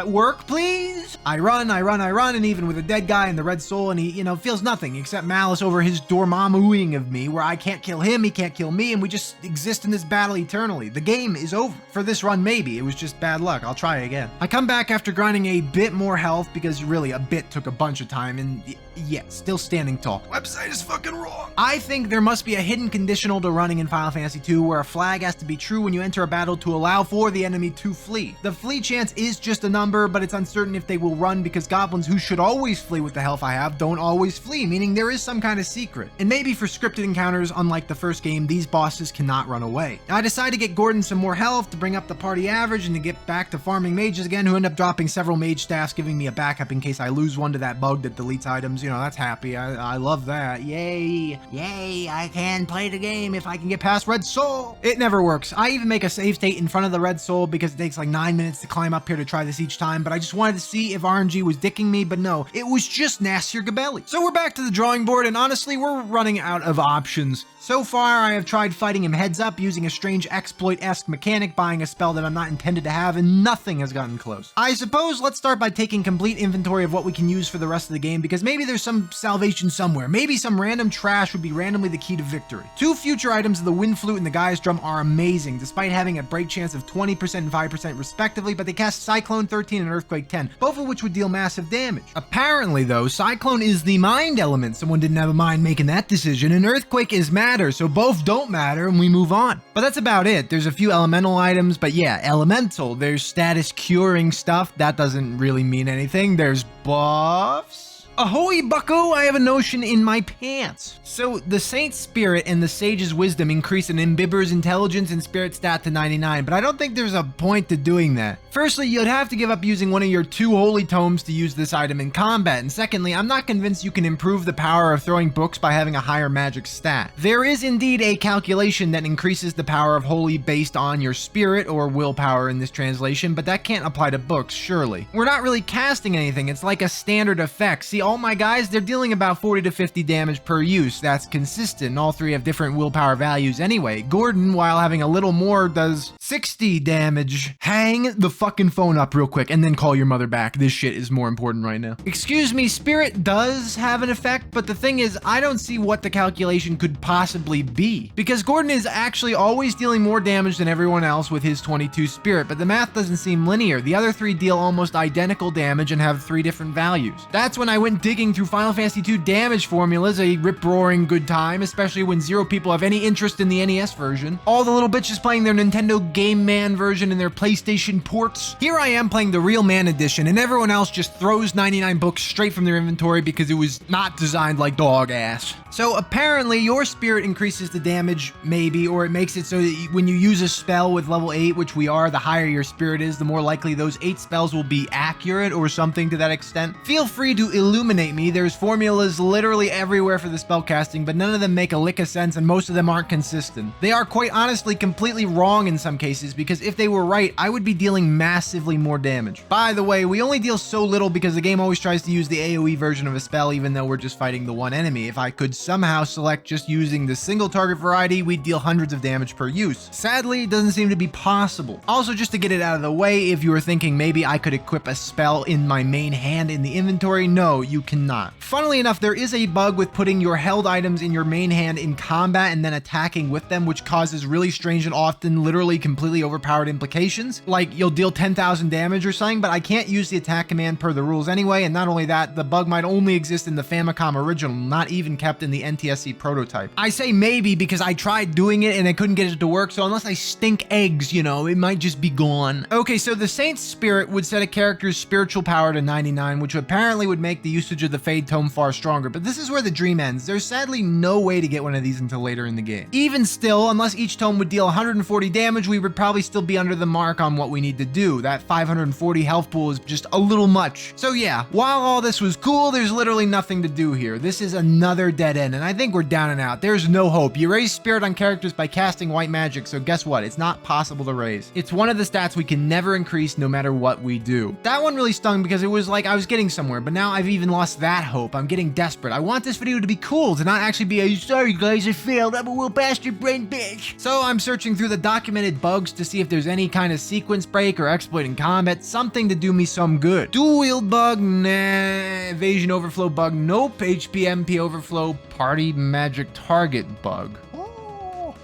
work please? I run, and even with a dead guy in the Red Soul, and he, feels nothing except malice over his Dormammuing of me, where I can't kill him, he can't kill me, and we just exist in this battle eternally. The game is over. For this run, maybe. It was just bad luck. I'll try again. I come back after grinding a bit more health, because really, a bit took a bunch of time, and yeah, still standing tall. Website is fucking wrong. I think there must be a hidden conditional to running in Final Fantasy II where a flag has to be true when you enter a battle to allow for the enemy to flee. The flee chance is just a number, but it's uncertain if they will run because goblins who should always flee with the health I have don't always flee, meaning there is some kind of secret. And maybe for scripted encounters, unlike the first game, these bosses cannot run away. I decide to get Gordon some more health to bring up the party average and to get back to farming mages again, who end up dropping several mage staffs, giving me a backup in case I lose one to that bug that deletes items. That's happy. I love that. Yay. Yay, I can play the game if I can get past Red Soul. It never works. I even make a save state in front of the Red Soul because it takes like 9 minutes to climb up here to try this each time, but I just wanted to see if RNG was dicking me, but no, it was just Nasir Gabelli. So we're back to the drawing board, and honestly, we're running out of options. So far, I have tried fighting him heads up using a strange exploit-esque mechanic, buying a spell that I'm not intended to have, and nothing has gotten close. I suppose let's start by taking complete inventory of what we can use for the rest of the game, because maybe there's some salvation somewhere. Maybe some random trash would be randomly the key to victory. Two future items of the Wind Flute and the Gaia's Drum are amazing, despite having a break chance of 20% and 5% respectively, but they cast Cyclone 13 and Earthquake 10, both of which would deal massive damage. Apparently though, Cyclone is the mind element. Someone didn't have a mind making that decision, and Earthquake is matter, so both don't matter and we move on. But that's about it. There's a few elemental items, but yeah, elemental. There's status curing stuff. That doesn't really mean anything. There's buffs. Ahoy, bucko! I have a notion in my pants. So, the Saint's Spirit and the Sage's Wisdom increase an Imbibber's Intelligence and Spirit stat to 99, but I don't think there's a point to doing that. Firstly, you'd have to give up using one of your 2 Holy Tomes to use this item in combat, and secondly, I'm not convinced you can improve the power of throwing books by having a higher magic stat. There is indeed a calculation that increases the power of Holy based on your spirit, or willpower in this translation, but that can't apply to books, surely. We're not really casting anything, it's like a standard effect. See, all my guys, they're dealing about 40 to 50 damage per use. That's consistent. All 3 have different willpower values anyway. Gordon, while having a little more, does 60 damage. Hang the fucking phone up real quick and then call your mother back. This shit is more important right now. Excuse me, Spirit does have an effect, but the thing is, I don't see what the calculation could possibly be. Because Gordon is actually always dealing more damage than everyone else with his 22 Spirit, but the math doesn't seem linear. The other 3 deal almost identical damage and have 3 different values. That's when I went digging through Final Fantasy II damage formulas, a rip-roaring good time, especially when 0 people have any interest in the NES version. All the little bitches playing their Nintendo Game Man version and their PlayStation ports. Here I am playing the Real Man edition, and everyone else just throws 99 books straight from their inventory because it was not designed like dog ass. So apparently your spirit increases the damage, maybe, or it makes it so that when you use a spell with level 8, which we are, the higher your spirit is, the more likely those 8 spells will be accurate or something to that extent. Feel free to illuminate me. There's formulas literally everywhere for the spell casting, but none of them make a lick of sense and most of them aren't consistent. They are quite honestly completely wrong in some cases, because if they were right, I would be dealing massively more damage. By the way, we only deal so little because the game always tries to use the AoE version of a spell even though we're just fighting the one enemy. If I could somehow select just using the single target variety, we'd deal hundreds of damage per use. Sadly, it doesn't seem to be possible. Also, just to get it out of the way, if you were thinking maybe I could equip a spell in my main hand in the inventory, no, you cannot. Funnily enough, there is a bug with putting your held items in your main hand in combat and then attacking with them, which causes really strange and often literally completely overpowered implications. Like, you'll deal 10,000 damage or something, but I can't use the attack command per the rules anyway, and not only that, the bug might only exist in the Famicom original, not even kept in the NTSC prototype. I say maybe because I tried doing it and I couldn't get it to work, so unless I stink eggs, you know, it might just be gone. Okay, so the Saint's Spirit would set a character's spiritual power to 99, which apparently would make the usage of the Fade Tome far stronger, but this is where the dream ends. There's sadly no way to get one of these until later in the game. Even still, unless each tome would deal 140 damage, we would probably still be under the mark on what we need to do. That 540 health pool is just a little much. So yeah, while all this was cool, there's literally nothing to do here. This is another dead end, and I think we're down and out. There's no hope. You raise spirit on characters by casting white magic, so guess what? It's not possible to raise. It's one of the stats we can never increase no matter what we do. That one really stung because it was like I was getting somewhere, but now I've even lost that hope. I'm getting desperate. I want this video to be cool, to not actually be a sorry guys, I failed, I'm a little bastard brain bitch. So I'm searching through the documented bugs to see if there's any kind of sequence break or exploit in combat, something to do me some good. Dual wield bug, nah. Evasion overflow bug, nope. HP MP overflow, party magic target bug.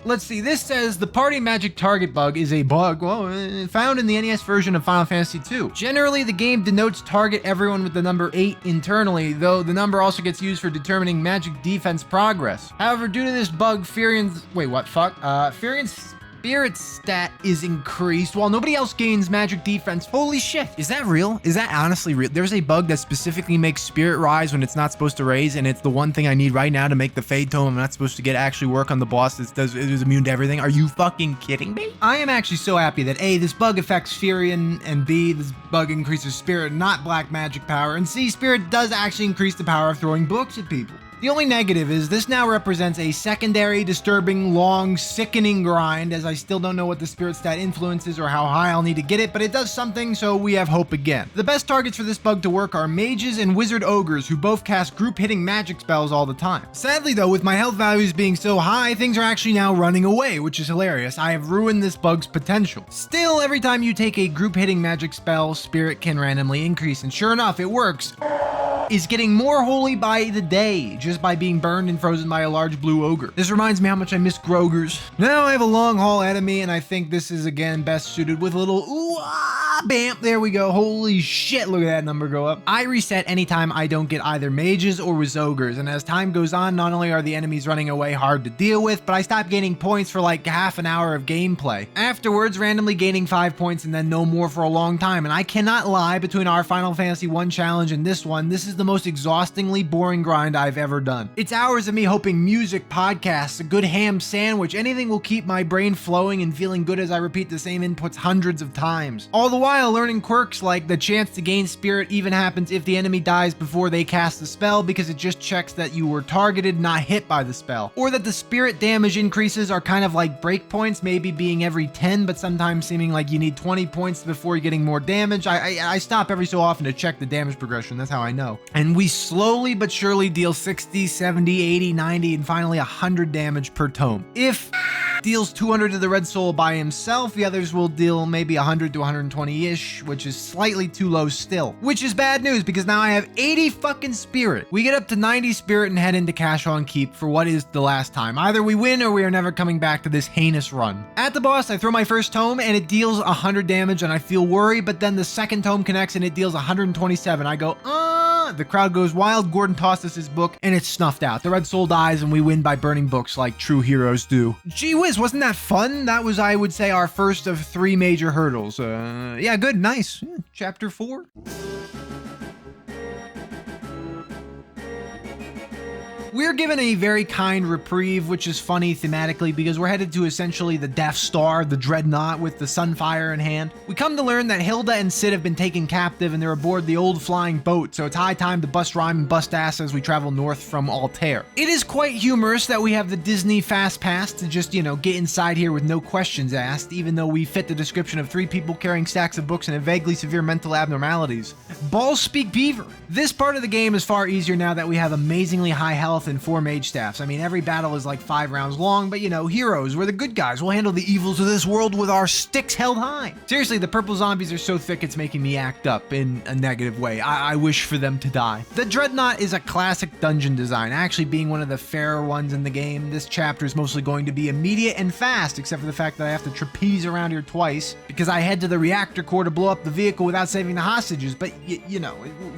Let's see, this says the party magic target bug is a bug, found in the NES version of Final Fantasy II. Generally, the game denotes target everyone with the number 8 internally, though the number also gets used for determining magic defense progress. However, due to this bug, Furion's spirit stat is increased while nobody else gains magic defense. Holy shit. Is that real? Is that honestly real? There's a bug that specifically makes spirit rise when it's not supposed to raise, and it's the one thing I need right now to make the Fade Tome I'm not supposed to get actually work on the boss that is immune to everything. Are you fucking kidding me? I am actually so happy that A, this bug affects Furion, and B, this bug increases spirit, not black magic power, and C, spirit does actually increase the power of throwing books at people. The only negative is this now represents a secondary, disturbing, long, sickening grind, as I still don't know what the spirit stat influence is or how high I'll need to get it, but it does something, so we have hope again. The best targets for this bug to work are mages and wizard ogres, who both cast group-hitting magic spells all the time. Sadly though, with my health values being so high, things are actually now running away, which is hilarious. I have ruined this bug's potential. Still, every time you take a group-hitting magic spell, spirit can randomly increase, and sure enough, it works. Is getting more holy by the day, just by being burned and frozen by a large blue ogre. This reminds me how much I miss Grogers. Now I have a long haul ahead of me, and I think this is again best suited with a little ooh ah bam. There we go. Holy shit, look at that number go up. I reset anytime I don't get either mages or with ogres, and as time goes on, not only are the enemies running away hard to deal with, but I stop gaining points for like half an hour of gameplay. Afterwards, randomly gaining 5 points and then no more for a long time, and I cannot lie, between our Final Fantasy 1 challenge and this one, this is the most exhaustingly boring grind I've ever done. It's hours of me hoping music, podcasts, a good ham sandwich, anything will keep my brain flowing and feeling good as I repeat the same inputs hundreds of times. All the while learning quirks like the chance to gain spirit even happens if the enemy dies before they cast the spell, because it just checks that you were targeted, not hit by the spell. Or that the spirit damage increases are kind of like breakpoints, maybe being every 10, but sometimes seeming like you need 20 points before you're getting more damage. I stop every so often to check the damage progression, that's how I know. And we slowly but surely deal 60, 70, 80, 90, and finally 100 damage per tome. If deals 200 to the Red Soul by himself, the others will deal maybe 100 to 120-ish, which is slightly too low still. Which is bad news, because now I have 80 fucking spirit. We get up to 90 spirit and head into Cashwan Keep for what is the last time. Either we win or we are never coming back to this heinous run. At the boss, I throw my first tome and it deals 100 damage and I feel worried, but then the second tome connects and it deals 127. I go, the crowd goes wild, Gordon tosses his book, and it's snuffed out. The Red Soul dies, and we win by burning books like true heroes do. Gee whiz, wasn't that fun? That was, I would say, our first of 3 major hurdles. Yeah, good, nice. Yeah, chapter 4. We're given a very kind reprieve, which is funny thematically because we're headed to essentially the Death Star, the Dreadnot, with the Sunfire in hand. We come to learn that Hilda and Sid have been taken captive and they're aboard the old flying boat, so it's high time to bust rhyme and bust ass as we travel north from Altair. It is quite humorous that we have the Disney Fast Pass to just, get inside here with no questions asked, even though we fit the description of 3 people carrying stacks of books and have vaguely severe mental abnormalities. Balls speak beaver. This part of the game is far easier now that we have amazingly high health and 4 mage staffs. I mean, every battle is like 5 rounds long, but heroes, we're the good guys. We'll handle the evils of this world with our sticks held high. Seriously, the purple zombies are so thick it's making me act up in a negative way. I wish for them to die. The Dreadnot is a classic dungeon design, actually being one of the fairer ones in the game. This chapter is mostly going to be immediate and fast, except for the fact that I have to trapeze around here twice because I head to the reactor core to blow up the vehicle without saving the hostages, but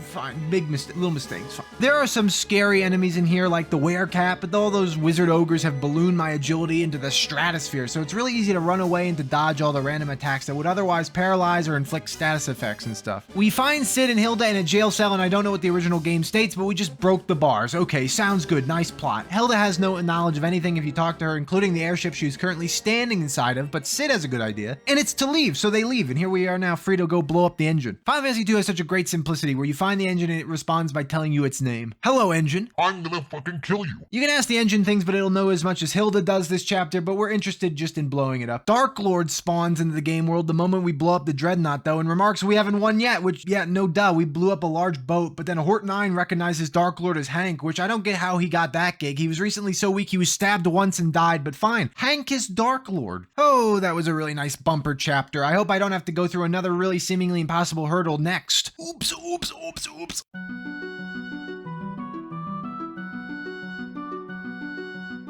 fine, little mistakes. Fine. There are some scary enemies in here, like the werecat, but all those wizard ogres have ballooned my agility into the stratosphere, so it's really easy to run away and to dodge all the random attacks that would otherwise paralyze or inflict status effects and stuff. We find Sid and Hilda in a jail cell, and I don't know what the original game states, but we just broke the bars. Okay, sounds good, nice plot. Hilda has no knowledge of anything if you talk to her, including the airship she was currently standing inside of, but Sid has a good idea, and it's to leave, so they leave, and here we are now free to go blow up the engine. Final Fantasy II has such a great simplicity where you find the engine and it responds by telling you its name. Hello, engine. I'm gonna fucking kill you. You can ask the engine things, but it'll know as much as Hilda does this chapter, but we're interested just in blowing it up. Dark Lord spawns into the game world the moment we blow up the Dreadnot, though, and remarks we haven't won yet, which, yeah, no duh, we blew up a large boat, but then Hort 9 recognizes Dark Lord as Hank, which I don't get how he got that gig. He was recently so weak he was stabbed once and died, but fine. Hank is Dark Lord. Oh, that was a really nice bumper chapter. I hope I don't have to go through another really seemingly impossible hurdle next. Oops, oops, oops, oops.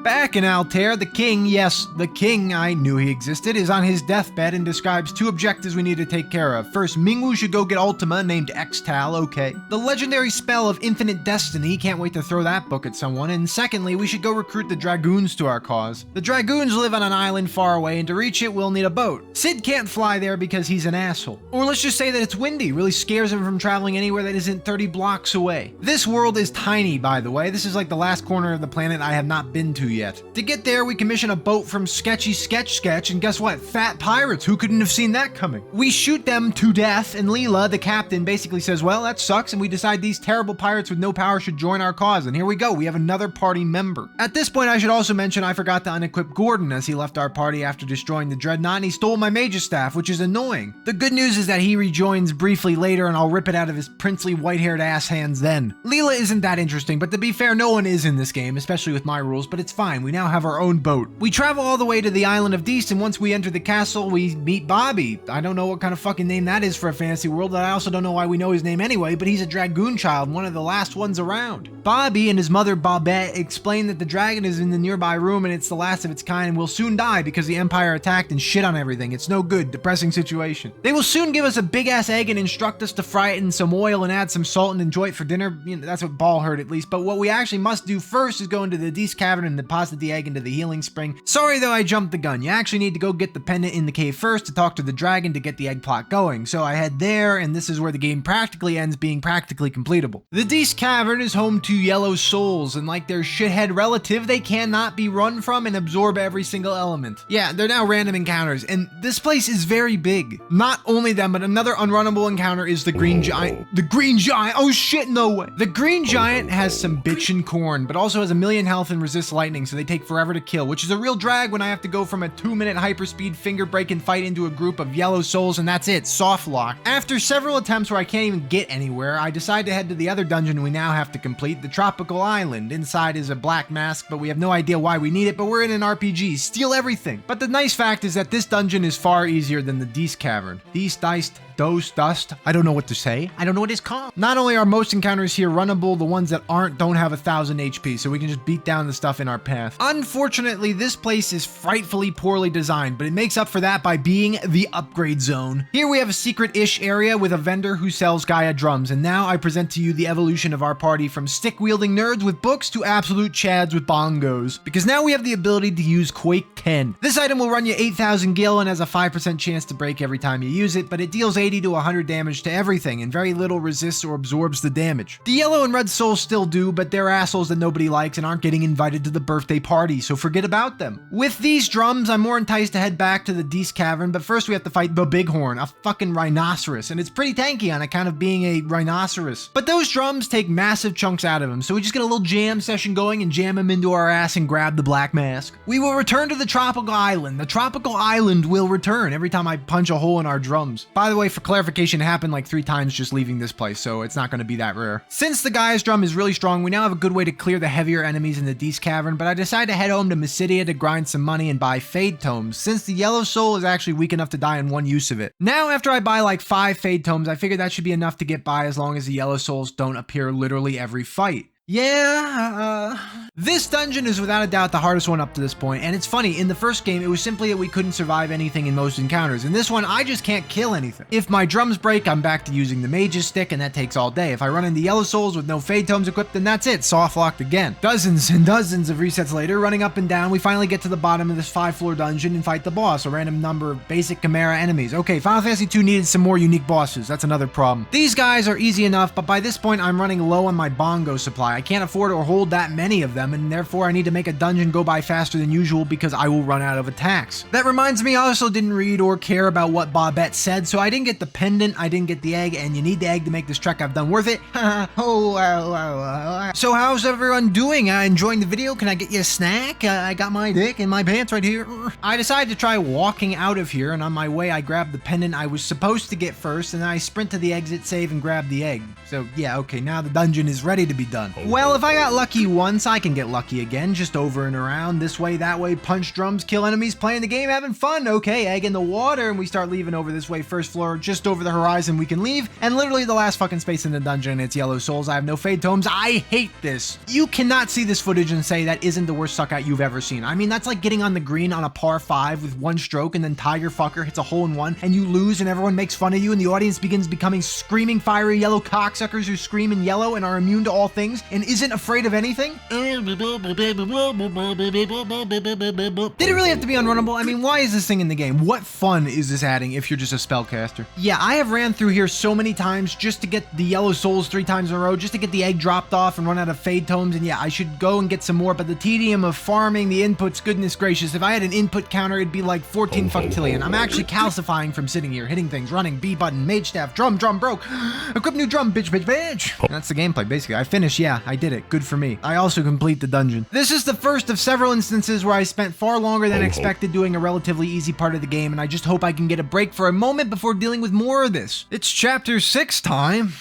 Back in Altair, the king, yes, the king, I knew he existed, is on his deathbed and describes two objectives we need to take care of. First, Mingwu should go get Ultima, named Xtal, okay. The legendary spell of infinite destiny, can't wait to throw that book at someone. And secondly, we should go recruit the Dragoons to our cause. The Dragoons live on an island far away, and to reach it, we'll need a boat. Sid can't fly there because he's an asshole. Or let's just say that it's windy, really scares him from traveling anywhere that isn't 30 blocks away. This world is tiny, by the way. This is like the last corner of the planet I have not been to yet. To get there, we commission a boat from Sketchy Sketch, and guess what? Fat pirates. Who couldn't have seen that coming? We shoot them to death, and Leela, the captain, basically says, well, that sucks, and we decide these terrible pirates with no power should join our cause, and here we go. We have another party member. At this point, I should also mention I forgot to unequip Gordon as he left our party after destroying the Dreadnot, and he stole my mage's staff, which is annoying. The good news is that he rejoins briefly later, and I'll rip it out of his princely white-haired ass hands then. Leela isn't that interesting, but to be fair, no one is in this game, especially with my rules, but it's fine. We now have our own boat. We travel all the way to the island of Deist, and once we enter the castle, we meet Bobby. I don't know what kind of fucking name that is for a fantasy world, but I also don't know why we know his name anyway, but he's a dragoon child, one of the last ones around. Bobby and his mother Bobette explain that the dragon is in the nearby room and it's the last of its kind and will soon die because the Empire attacked and shit on everything. It's no good, depressing situation. They will soon give us a big ass egg and instruct us to fry it in some oil and add some salt and enjoy it for dinner. You know, that's what Ball heard at least, but what we actually must do first is go into the Deist cavern and deposit the egg into the healing spring. Sorry though, I jumped the gun. You actually need to go get the pendant in the cave first to talk to the dragon to get the egg plot going. So I head there, and this is where the game practically ends being practically completable. The Deist cavern is home to yellow souls, and like their shithead relative, they cannot be run from and absorb every single element. Yeah, they're now random encounters, and this place is very big. Not only them, but another unrunnable encounter is the green giant. The green giant! Oh shit, no way! The green giant has some bitchin' corn, but also has a million health and resists lightning, so they take forever to kill, which is a real drag when I have to go from a 2-minute hyperspeed finger breaking fight into a group of yellow souls, and that's it, soft lock. After several attempts where I can't even get anywhere, I decide to head to the other dungeon we now have to complete, the tropical island. Inside is a black mask, but we have no idea why we need it, but we're in an RPG, steal everything. But the nice fact is that this dungeon is far easier than the Deist cavern. Deist, Dust, I don't know what to say. I don't know what it's called. Not only are most encounters here runnable, the ones that aren't don't have 1,000 HP, so we can just beat down the stuff in our path. Unfortunately, this place is frightfully poorly designed, but it makes up for that by being the upgrade zone. Here we have a secret-ish area with a vendor who sells Gaia drums, and now I present to you the evolution of our party from stick-wielding nerds with books to absolute chads with bongos. Because now we have the ability to use Quake 10. This item will run you 8,000 gil and has a 5% chance to break every time you use it, but it deals 80 to 100 damage to everything, and very little resists or absorbs the damage. The yellow and red souls still do, but they're assholes that nobody likes and aren't getting invited to the birthday party, so forget about them. With these drums, I'm more enticed to head back to the Deist cavern, but first we have to fight the Bighorn, a fucking rhinoceros, and it's pretty tanky on account of being a rhinoceros. But those drums take massive chunks out of him, so we just get a little jam session going and jam him into our ass and grab the black mask. We will return to the tropical island. The tropical island will return every time I punch a hole in our drums. By the way, for clarification, it happened like 3 times just leaving this place, so it's not going to be that rare. Since the Gaia's drum is really strong, we now have a good way to clear the heavier enemies in the Deist cavern, but I decide to head home to Mysidia to grind some money and buy Fade Tomes, since the yellow soul is actually weak enough to die in one use of it. Now, after I buy like 5 Fade Tomes, I figure that should be enough to get by as long as the yellow souls don't appear literally every fight. Yeah, This dungeon is without a doubt the hardest one up to this point, and it's funny, in the first game it was simply that we couldn't survive anything in most encounters. In this one, I just can't kill anything. If my drums break, I'm back to using the mage's stick, and that takes all day. If I run into yellow souls with no fade tomes equipped, then that's it, soft locked again. Dozens and dozens of resets later, running up and down, we finally get to the bottom of this 5-floor dungeon and fight the boss, a random number of basic Chimera enemies. Okay, Final Fantasy II needed some more unique bosses, that's another problem. These guys are easy enough, but by this point I'm running low on my bongo supply. I can't afford or hold that many of them, and therefore I need to make a dungeon go by faster than usual because I will run out of attacks. That reminds me, I also didn't read or care about what Bobette said, so I didn't get the pendant, I didn't get the egg, and you need the egg to make this trek I've done worth it. So how's everyone doing? Enjoying the video? Can I get you a snack? I got my dick in my pants right here. I decided to try walking out of here, and on my way I grabbed the pendant I was supposed to get first, and then I sprint to the exit save and grab the egg. So yeah, okay, now the dungeon is ready to be done. Well, if I got lucky once, I can get lucky again, just over and around, this way, that way, punch drums, kill enemies, playing the game, having fun. Okay, egg in the water, and we start leaving over this way, first floor, just over the horizon we can leave, and literally the last fucking space in the dungeon, it's yellow souls. I have no fade tomes. I hate this. You cannot see this footage and say that isn't the worst suck out you've ever seen. I mean, that's like getting on the green on a par 5 with one stroke, and then Tiger Fucker hits a hole in one, and you lose, and everyone makes fun of you, and the audience begins becoming screaming fiery yellow cocksuckers who scream in yellow and are immune to all things and isn't afraid of anything. Did it really have to be unrunnable? I mean, why is this thing in the game? What fun is this adding if you're just a spellcaster? Yeah, I have ran through here so many times just to get the yellow souls 3 times in a row, just to get the egg dropped off and run out of fade tomes, and yeah, I should go and get some more, but the tedium of farming the inputs, goodness gracious, if I had an input counter, it'd be like 14 fucktillion. I'm actually calcifying from sitting here, hitting things, running, B button, mage staff, drum broke, equip new drum, bitch. And that's the gameplay, basically. I finished, yeah, I did it, good for me. I also complete the dungeon. This is the first of several instances where I spent far longer than expected doing a relatively easy part of the game, and I just hope I can get a break for a moment before dealing with more of this. It's chapter 6 time.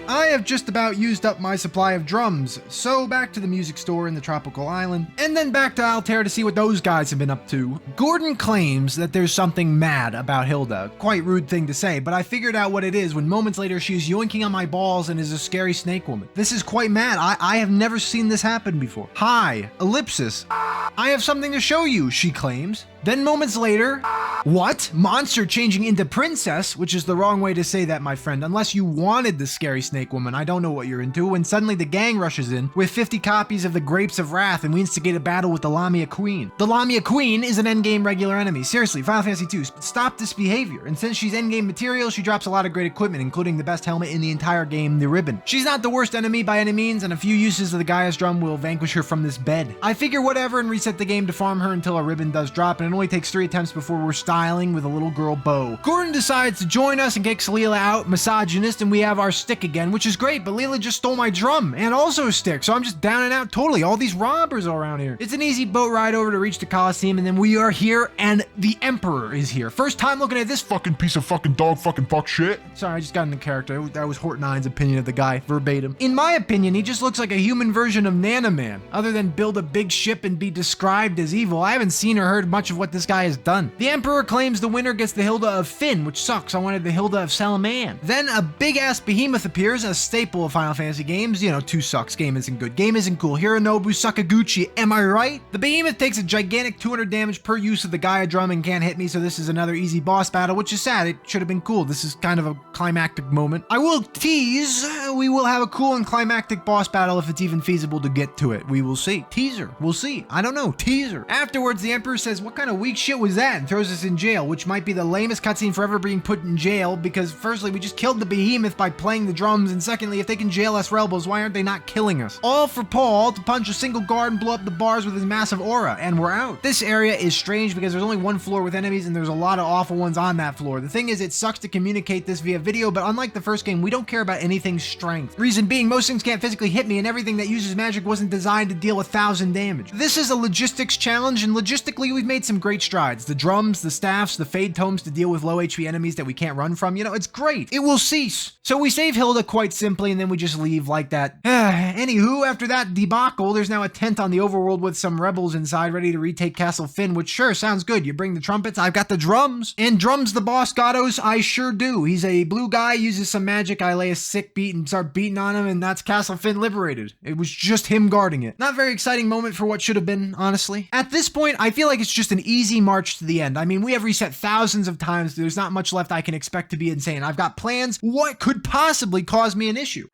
I have just about used up my supply of drums, so back to the music store in the tropical island, and then back to Altair to see what those guys have been up to. Gordon claims that there's something mad about Hilda. Quite rude thing to say, but I figured out what it is when moments later she's yoinking on my balls and is a scary snake woman. This is quite mad. I have never seen this happen before. Hi, ellipsis. I have something to show you, she claims. Then moments later, what? Monster changing into princess, which is the wrong way to say that, my friend, unless you wanted the scary snake woman. I don't know what you're into. When suddenly the gang rushes in with 50 copies of the Grapes of Wrath and we instigate a battle with the Lamia Queen. The Lamia Queen is an endgame regular enemy. Seriously, Final Fantasy II, stop this behavior. And since she's endgame material, she drops a lot of great equipment, including the best helmet in the entire game, the Ribbon. She's not the worst enemy by any means, and a few uses of the Gaia's Drum will vanquish her from this bed. I figure whatever and reset the game to farm her until a ribbon does drop, and it only takes 3 attempts before we're styling with a little girl bow. Gordon decides to join us and kicks Leela out, misogynist, and we have our stick again, which is great, but Leela just stole my drum and also a stick, so I'm just down and out totally. All these robbers all around here. It's an easy boat ride over to reach the Coliseum, and then we are here, and the Emperor is here. First time looking at this fucking piece of fucking dog fucking fuck shit. Sorry, I just got into character. That was Hortonine's opinion of the guy, verbatim. In my opinion, he just looks like a human version of Nana Man. Other than build a big ship and be described as evil, I haven't seen or heard much of what this guy has done. The Emperor claims the winner gets the Hilda of Finn, which sucks. I wanted the Hilda of Salaman. Then a big-ass behemoth appears, a staple of Final Fantasy games. You know, 2 sucks, game isn't good, game isn't cool. Hironobu Sakaguchi, am I right? The behemoth takes a gigantic 200 damage per use of the Gaia drum and can't hit me, so this is another easy boss battle, which is sad. It should have been cool. This is kind of a climactic moment. I will tease, we will have a cool and climactic boss battle if it's even feasible to get to it. We will see. Teaser. We'll see. I don't know. Teaser. Afterwards, the Emperor says, what kind of weak shit was that? And throws us in jail, which might be the lamest cutscene for ever being put in jail, because firstly, we just killed the behemoth by playing the drums, and secondly, if they can jail us rebels, why aren't they not killing us? All for Paul to punch a single guard and blow up the bars with his massive aura, and we're out. This area is strange because there's only 1 floor with enemies, and there's a lot of awful ones on that floor. The thing is, it sucks to communicate this via video, but unlike the first game, we don't care about anything's strength. Reason being, most things can't physically hit me, and everything that uses magic wasn't designed to deal 1,000 damage. This is a logistics challenge, and logistically, we've made some some great strides. The drums, the staffs, the fade tomes to deal with low HP enemies that we can't run from. You know, it's great. It will cease. So we save Hilda quite simply, and then we just leave like that. Anywho, after that debacle, there's now a tent on the overworld with some rebels inside ready to retake Castle Finn, which sure sounds good. You bring the trumpets, I've got the drums. And drums the boss Gatos, I sure do. He's a blue guy, uses some magic, I lay a sick beat and start beating on him, and that's Castle Finn liberated. It was just him guarding it. Not very exciting moment for what should have been, honestly. At this point, I feel like it's just an easy march to the end. I mean, we have reset thousands of times. There's not much left I can expect to be insane. I've got plans. What could possibly cause me an issue?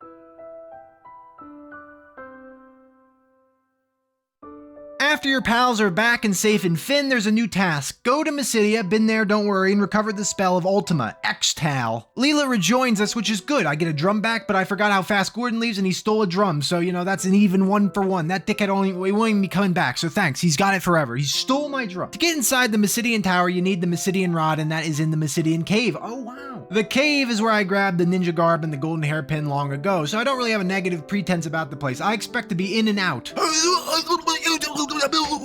After your pals are back and safe in Finn, there's a new task. Go to Mysidia, been there, don't worry, and recover the spell of Ultima, Extal. Leela rejoins us, which is good. I get a drum back, but I forgot how fast Gordon leaves and he stole a drum, so, you know, that's an even 1-for-1. That dickhead won't even be coming back, so thanks. He's got it forever. He stole my drum. To get inside the Mysidian Tower, you need the Mysidian Rod, and that is in the Mysidian Cave. Oh, wow. The cave is where I grabbed the ninja garb and the golden hairpin long ago, so I don't really have a negative pretense about the place. I expect to be in and out.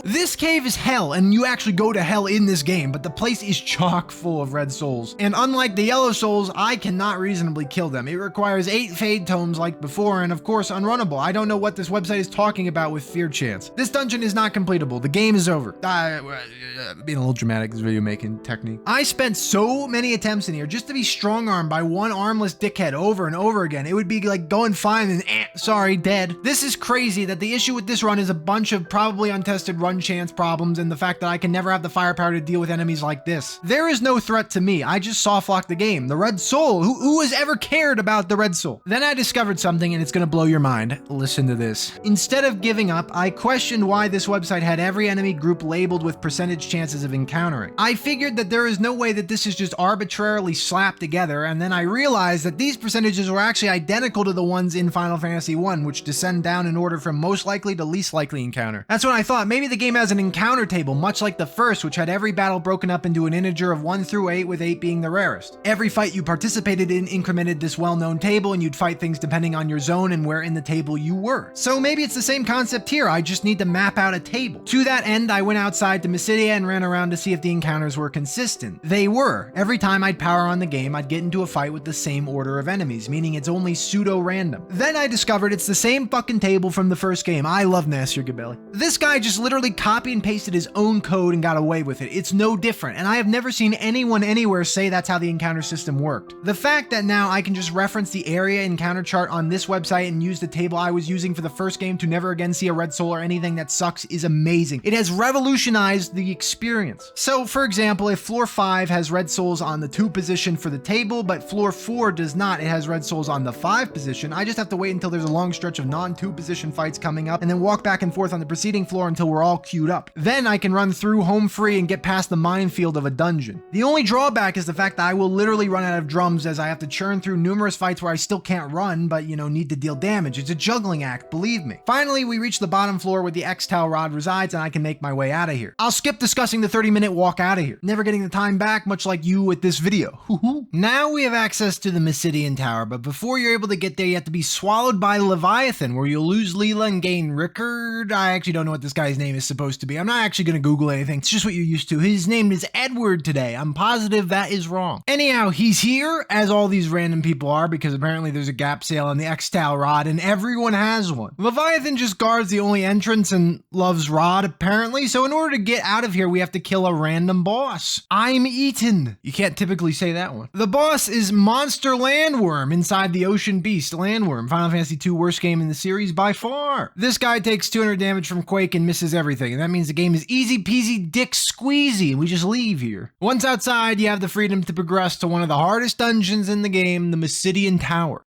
This cave is hell, and you actually go to hell in this game, but the place is chock full of red souls. And unlike the yellow souls, I cannot reasonably kill them. It requires 8 fade tomes like before, and of course unrunnable. I don't know what this website is talking about with fear chance. This dungeon is not completable. The game is over. Being a little dramatic, this video making technique. I spent so many attempts in here just to be strong-armed by one armless dickhead over and over again. It would be like going fine and sorry, dead. This is crazy that the issue with this run is a bunch of probably untested run chance problems and the fact that I can never have the firepower to deal with enemies like this. There is no threat to me. I just softlocked the game. The red soul. Who has ever cared about the red soul? Then I discovered something and it's gonna blow your mind. Listen to this. Instead of giving up, I questioned why this website had every enemy group labeled with percentage chances of encountering. I figured that there is no way that this is just arbitrarily slapped together, and then I realized that these percentages were actually identical to the ones in Final Fantasy 1, which descend down in order from most likely to least likely encounter. That's when I thought maybe the game has an encounter table, much like the first, which had every battle broken up into an integer of 1 through 8, with 8 being the rarest. Every fight you participated in incremented this well-known table, and you'd fight things depending on your zone and where in the table you were. So maybe it's the same concept here, I just need to map out a table. To that end, I went outside to Mysidia and ran around to see if the encounters were consistent. They were. Every time I'd power on the game, I'd get into a fight with the same order of enemies, meaning it's only pseudo-random. Then I discovered it's the same fucking table from the first game. I love Nasir Gabelli. This guy just literally copied and pasted his own code and got away with it. It's no different, and I have never seen anyone anywhere say that's how the encounter system worked. The fact that now I can just reference the area encounter chart on this website and use the table I was using for the first game to never again see a red soul or anything that sucks is amazing. It has revolutionized the experience. So, for example, if floor 5 has red souls on the 2 position for the table, but floor 4 does not, it has red souls on the 5 position, I just have to wait until there's a long stretch of non-2 position fights coming up and then walk back and forth on the preceding floor until we're all queued up. Then I can run through home free and get past the minefield of a dungeon. The only drawback is the fact that I will literally run out of drums as I have to churn through numerous fights where I still can't run, but, you know, need to deal damage. It's a juggling act, believe me. Finally, we reach the bottom floor where the Extal rod resides and I can make my way out of here. I'll skip discussing the 30-minute walk out of here, never getting the time back, much like you with this video. Now we have access to the Mysidian Tower, but before you're able to get there, you have to be swallowed by Leviathan, where you'll lose Leela and gain Rickard. I actually don't know what this guy's name is supposed to be. I'm not actually going to Google anything. It's just what you're used to. His name is Edward today. I'm positive that is wrong. Anyhow, he's here, as all these random people are, because apparently there's a gap sale on the Extal rod, and everyone has one. Leviathan just guards the only entrance and loves Rod, apparently, so in order to get out of here, we have to kill a random boss. I'm eaten. You can't typically say that one. The boss is Monster Landworm inside the Ocean Beast Landworm. Final Fantasy II worst game in the series by far. This guy takes 200 damage from Quake and misses everything, and that means the game is easy peasy dick squeezy, and we just leave here. Once outside, you have the freedom to progress to one of the hardest dungeons in the game, the Mysidian Tower.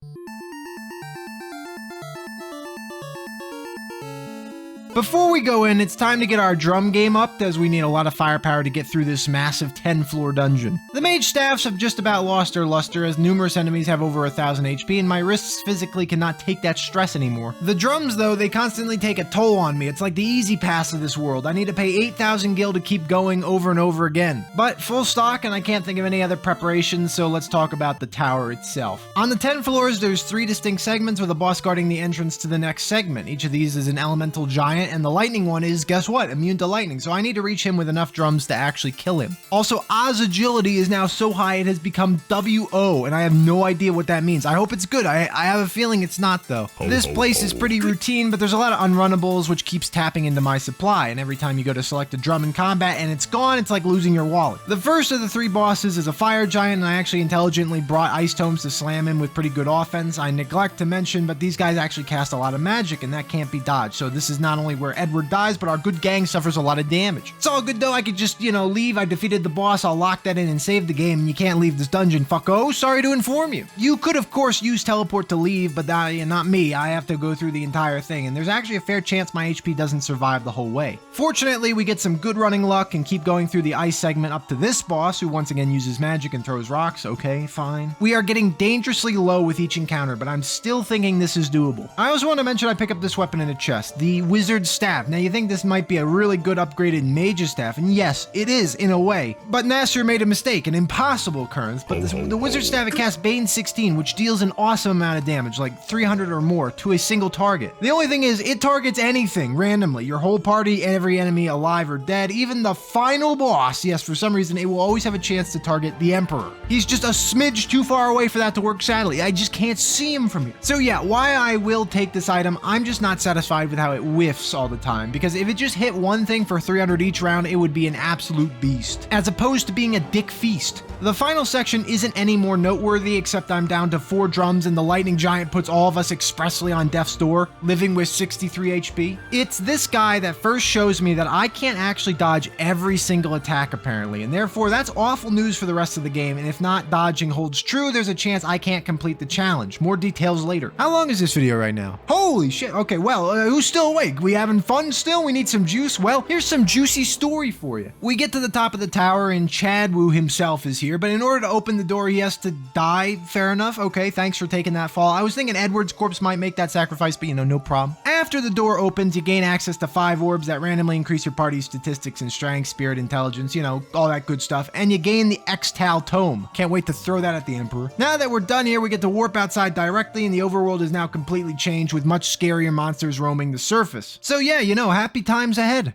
Before we go in, it's time to get our drum game up, as we need a lot of firepower to get through this massive 10-floor dungeon. The mage staffs have just about lost their luster, as numerous enemies have over 1000 HP, and my wrists physically cannot take that stress anymore. The drums, though, they constantly take a toll on me. It's like the easy pass of this world. I need to pay 8,000 gil to keep going over and over again. But full stock, and I can't think of any other preparations, so let's talk about the tower itself. On the 10 floors, there's 3 distinct segments with a boss guarding the entrance to the next segment. Each of these is an elemental giant, giant, and the lightning one is, guess what, immune to lightning, so I need to reach him with enough drums to actually kill him. Also, Oz agility is now so high it has become WO, and I have no idea what that means. I hope it's good. I have a feeling it's not, though. This place is pretty routine, but there's a lot of unrunnables, which keeps tapping into my supply, and every time you go to select a drum in combat and it's gone, it's like losing your wallet. The first of the 3 bosses is a fire giant, and I actually intelligently brought ice tomes to slam him with pretty good offense. I neglect to mention, but these guys actually cast a lot of magic, and that can't be dodged, so this is not only where Edward dies, but our good gang suffers a lot of damage. It's all good though, I could just, leave. I defeated the boss, I'll lock that in and save the game, and you can't leave this dungeon, fucko. Sorry to inform you. You could of course use teleport to leave, but not me. I have to go through the entire thing, and there's actually a fair chance my HP doesn't survive the whole way. Fortunately, we get some good running luck and keep going through the ice segment up to this boss, who once again uses magic and throws rocks. Okay, fine. We are getting dangerously low with each encounter, but I'm still thinking this is doable. I also want to mention I pick up this weapon in a chest, the Wizard Staff. Now you think this might be a really good upgraded Mage's Staff, and yes, it is in a way, but Nasser made a mistake, an impossible occurrence. But the Wizard Staff, it casts Bane 16, which deals an awesome amount of damage, like 300 or more, to a single target. The only thing is, it targets anything randomly, your whole party, every enemy alive or dead, even the final boss. Yes, for some reason, it will always have a chance to target the Emperor. He's just a smidge too far away for that to work, sadly. I just can't see him from here. So yeah, why I will take this item, I'm just not satisfied with how it whiffs all the time, because if it just hit one thing for 300 each round, it would be an absolute beast, as opposed to being a dick feast. The final section isn't any more noteworthy, except I'm down to 4 drums and the lightning giant puts all of us expressly on death's door, living with 63 HP. It's this guy that first shows me that I can't actually dodge every single attack apparently, and therefore that's awful news for the rest of the game, and if not dodging holds true, there's a chance I can't complete the challenge. More details later. How long is this video right now? Holy shit, okay, well, who's still awake? We having fun still? We need some juice? Well, here's some juicy story for you. We get to the top of the tower and Chadwu himself is here, but in order to open the door he has to die. Fair enough, okay, thanks for taking that fall. I was thinking Edward's corpse might make that sacrifice, but no problem. After the door opens, you gain access to 5 orbs that randomly increase your party's statistics and strength, spirit, intelligence, all that good stuff, and you gain the Extal Tome. Can't wait to throw that at the Emperor. Now that we're done here, we get to warp outside directly, and the overworld is now completely changed with much scarier monsters roaming the surface. So yeah, happy times ahead.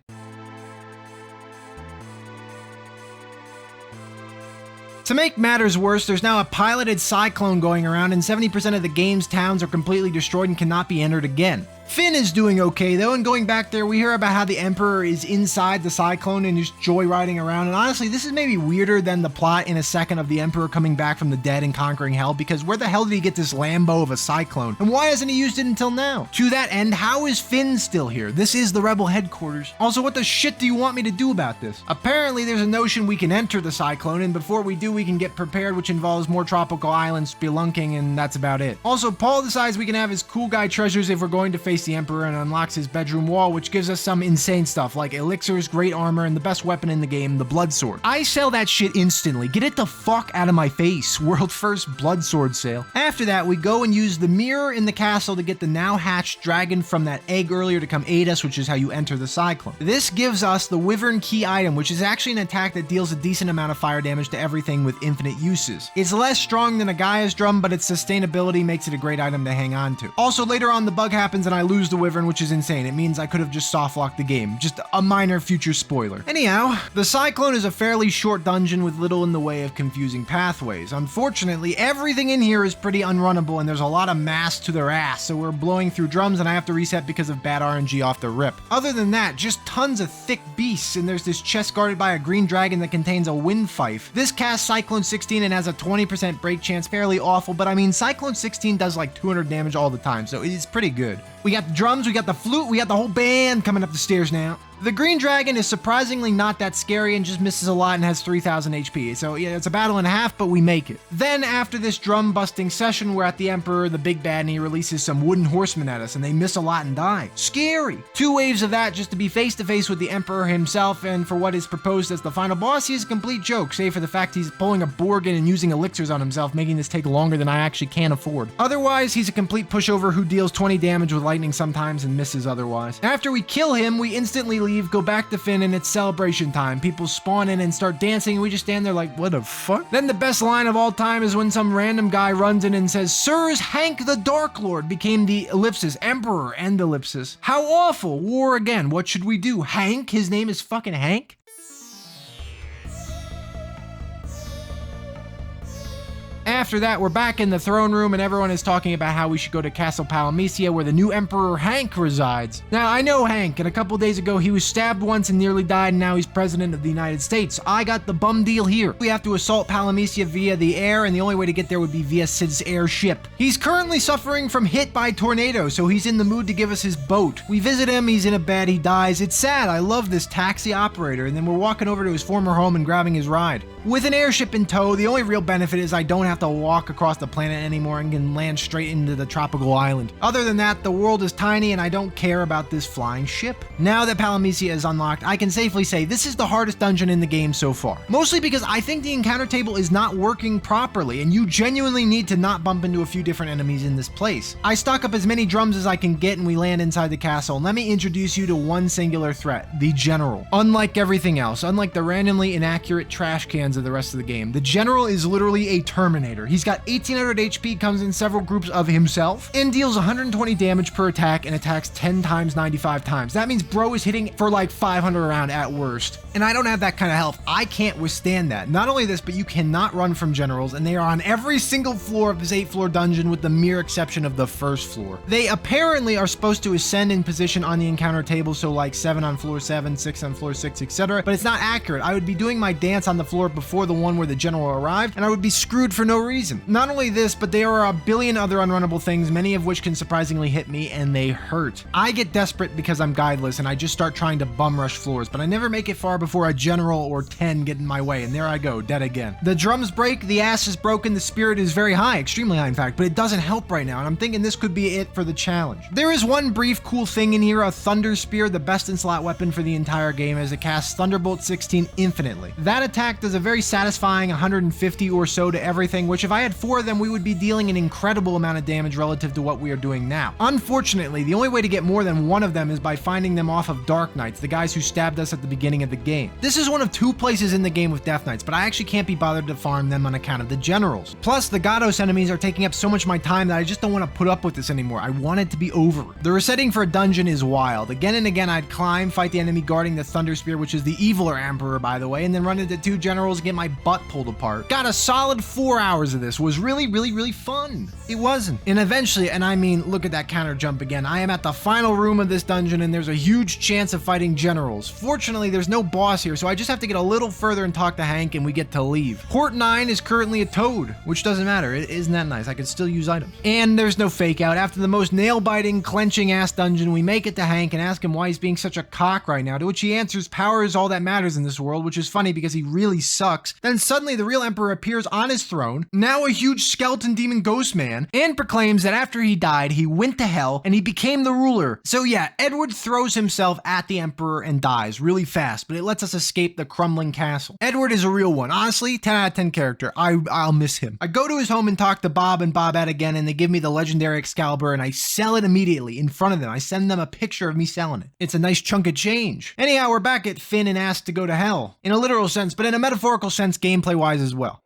To make matters worse, there's now a piloted cyclone going around, and 70% of the game's towns are completely destroyed and cannot be entered again. Finn is doing okay though, and going back there, we hear about how the Emperor is inside the cyclone and just joyriding around, and honestly, this is maybe weirder than the plot in a second of the Emperor coming back from the dead and conquering hell, because where the hell did he get this Lambo of a cyclone, and why hasn't he used it until now? To that end, how is Finn still here? This is the Rebel headquarters. Also, what the shit do you want me to do about this? Apparently, there's a notion we can enter the cyclone, and before we do, we can get prepared, which involves more tropical islands, spelunking, and that's about it. Also, Paul decides we can have his cool guy treasures if we're going to face the Emperor, and unlocks his bedroom wall, which gives us some insane stuff like elixirs, great armor, and the best weapon in the game, the blood sword. I sell that shit instantly. Get it the fuck out of my face. World first blood sword sale. After that, we go and use the mirror in the castle to get the now hatched dragon from that egg earlier to come aid us, which is how you enter the cyclone. This gives us the Wyvern key item, which is actually an attack that deals a decent amount of fire damage to everything with infinite uses. It's less strong than a Gaia's drum, but its sustainability makes it a great item to hang on to. Also, later on, the bug happens and I lose the Wyvern, which is insane. It means I could have just soft-locked the game. Just a minor future spoiler. Anyhow, the Cyclone is a fairly short dungeon with little in the way of confusing pathways. Unfortunately, everything in here is pretty unrunnable and there's a lot of mass to their ass, so we're blowing through drums and I have to reset because of bad RNG off the rip. Other than that, just tons of thick beasts, and there's this chest guarded by a green dragon that contains a wind fife. This casts Cyclone 16 and has a 20% break chance, fairly awful, but I mean, Cyclone 16 does like 200 damage all the time, so it is pretty good. We got the drums, we got the flute, we got the whole band coming up the stairs now. The green dragon is surprisingly not that scary and just misses a lot and has 3000 HP, so yeah, it's a battle and a half, but we make it. Then after this drum busting session, we're at the Emperor, the big bad, and he releases some wooden horsemen at us and they miss a lot and die. Scary! 2 waves of that just to be face to face with the Emperor himself, and for what is proposed as the final boss, he's a complete joke, save for the fact he's pulling a Borgin and using elixirs on himself, making this take longer than I actually can afford. Otherwise, he's a complete pushover who deals 20 damage with lightning sometimes and misses otherwise. After we kill him, we instantly leave, go back to Finn, and it's celebration time. People spawn in and start dancing, and we just stand there like, what the fuck? Then the best line of all time is when some random guy runs in and says, "Sirs, Hank the Dark Lord became the ellipsis emperor," and ellipsis. How awful. War again. What should we do? Hank? His name is fucking Hank? After that, we're back in the throne room and everyone is talking about how we should go to Castle Palamecia where the new Emperor Hank resides. Now, I know Hank, and a couple days ago he was stabbed once and nearly died, and now he's president of the United States. I got the bum deal here. We have to assault Palamecia via the air, and the only way to get there would be via Sid's airship. He's currently suffering from hit by tornado, so he's in the mood to give us his boat. We visit him, he's in a bed, he dies. It's sad, I love this taxi operator, and then we're walking over to his former home and grabbing his ride. With an airship in tow, the only real benefit is I don't have to walk across the planet anymore and can land straight into the tropical island. Other than that, the world is tiny and I don't care about this flying ship. Now that Palamecia is unlocked, I can safely say this is the hardest dungeon in the game so far. Mostly because I think the encounter table is not working properly and you genuinely need to not bump into a few different enemies in this place. I stock up as many drums as I can get and we land inside the castle. And let me introduce you to one singular threat, the General. Unlike everything else, unlike the randomly inaccurate trash cans of the rest of the game, the General is literally a Terminator. He's got 1800 HP, comes in several groups of himself, and deals 120 damage per attack and attacks 10 times 95 times. That means bro is hitting for like 500 around at worst. And I don't have that kind of health. I can't withstand that. Not only this, but you cannot run from generals, and they are on every single floor of this 8-floor dungeon with the mere exception of the first floor. They apparently are supposed to ascend in position on the encounter table, so like 7 on floor 7, 6 on floor 6, etc. But it's not accurate. I would be doing my dance on the floor before the one where the general arrived, and I would be screwed for no reason. Not only this, but there are a billion other unrunnable things, many of which can surprisingly hit me, and they hurt. I get desperate because I'm guideless, and I just start trying to bum rush floors, but I never make it far before a general or 10 get in my way, and there I go, dead again. The drums break, the ass is broken, the spirit is very high, extremely high in fact, but it doesn't help right now, and I'm thinking this could be it for the challenge. There is one brief cool thing in here, a Thunder Spear, the best in slot weapon for the entire game, as it casts Thunderbolt 16 infinitely. That attack does a very satisfying 150 or so to everything, which if I had 4 of them, we would be dealing an incredible amount of damage relative to what we are doing now. Unfortunately, the only way to get more than one of them is by finding them off of Dark Knights, the guys who stabbed us at the beginning of the game. This is one of 2 places in the game with Death Knights, but I actually can't be bothered to farm them on account of the generals. Plus, the Gatos enemies are taking up so much of my time that I just don't want to put up with this anymore. I want it to be over. The resetting for a dungeon is wild. Again and again, I'd climb, fight the enemy guarding the Thunder Spear, which is the eviler emperor, by the way, and then run into 2 generals and get my butt pulled apart. Got a solid 4 hours of this. Was really fun. It wasn't. And eventually, and I mean, look at that counter jump again. I am at the final room of this dungeon and there's a huge chance of fighting generals. Fortunately, there's no boss here, so I just have to get a little further and talk to Hank and we get to leave. Port 9 is currently a toad, which doesn't matter. Isn't that nice? I can still use items. And there's no fake out. After the most nail-biting, clenching ass dungeon, we make it to Hank and ask him why he's being such a cock right now, to which he answers power is all that matters in this world, which is funny because he really sucks. Then suddenly the real emperor appears on his throne, now a huge skeleton demon ghost man, and proclaims that after he died, he went to hell and he became the ruler. So yeah, Edward throws himself at the emperor and dies really fast, but it lets us escape the crumbling castle. Edward is a real one. Honestly, 10 out of 10 character. I'll miss him. I go to his home and talk to Bob and Bobette again, and they give me the legendary Excalibur and I sell it immediately in front of them. I send them a picture of me selling it. It's a nice chunk of change. Anyhow, we're back at Finn and asked to go to hell. In a literal sense, but in a metaphorical sense, gameplay-wise as well.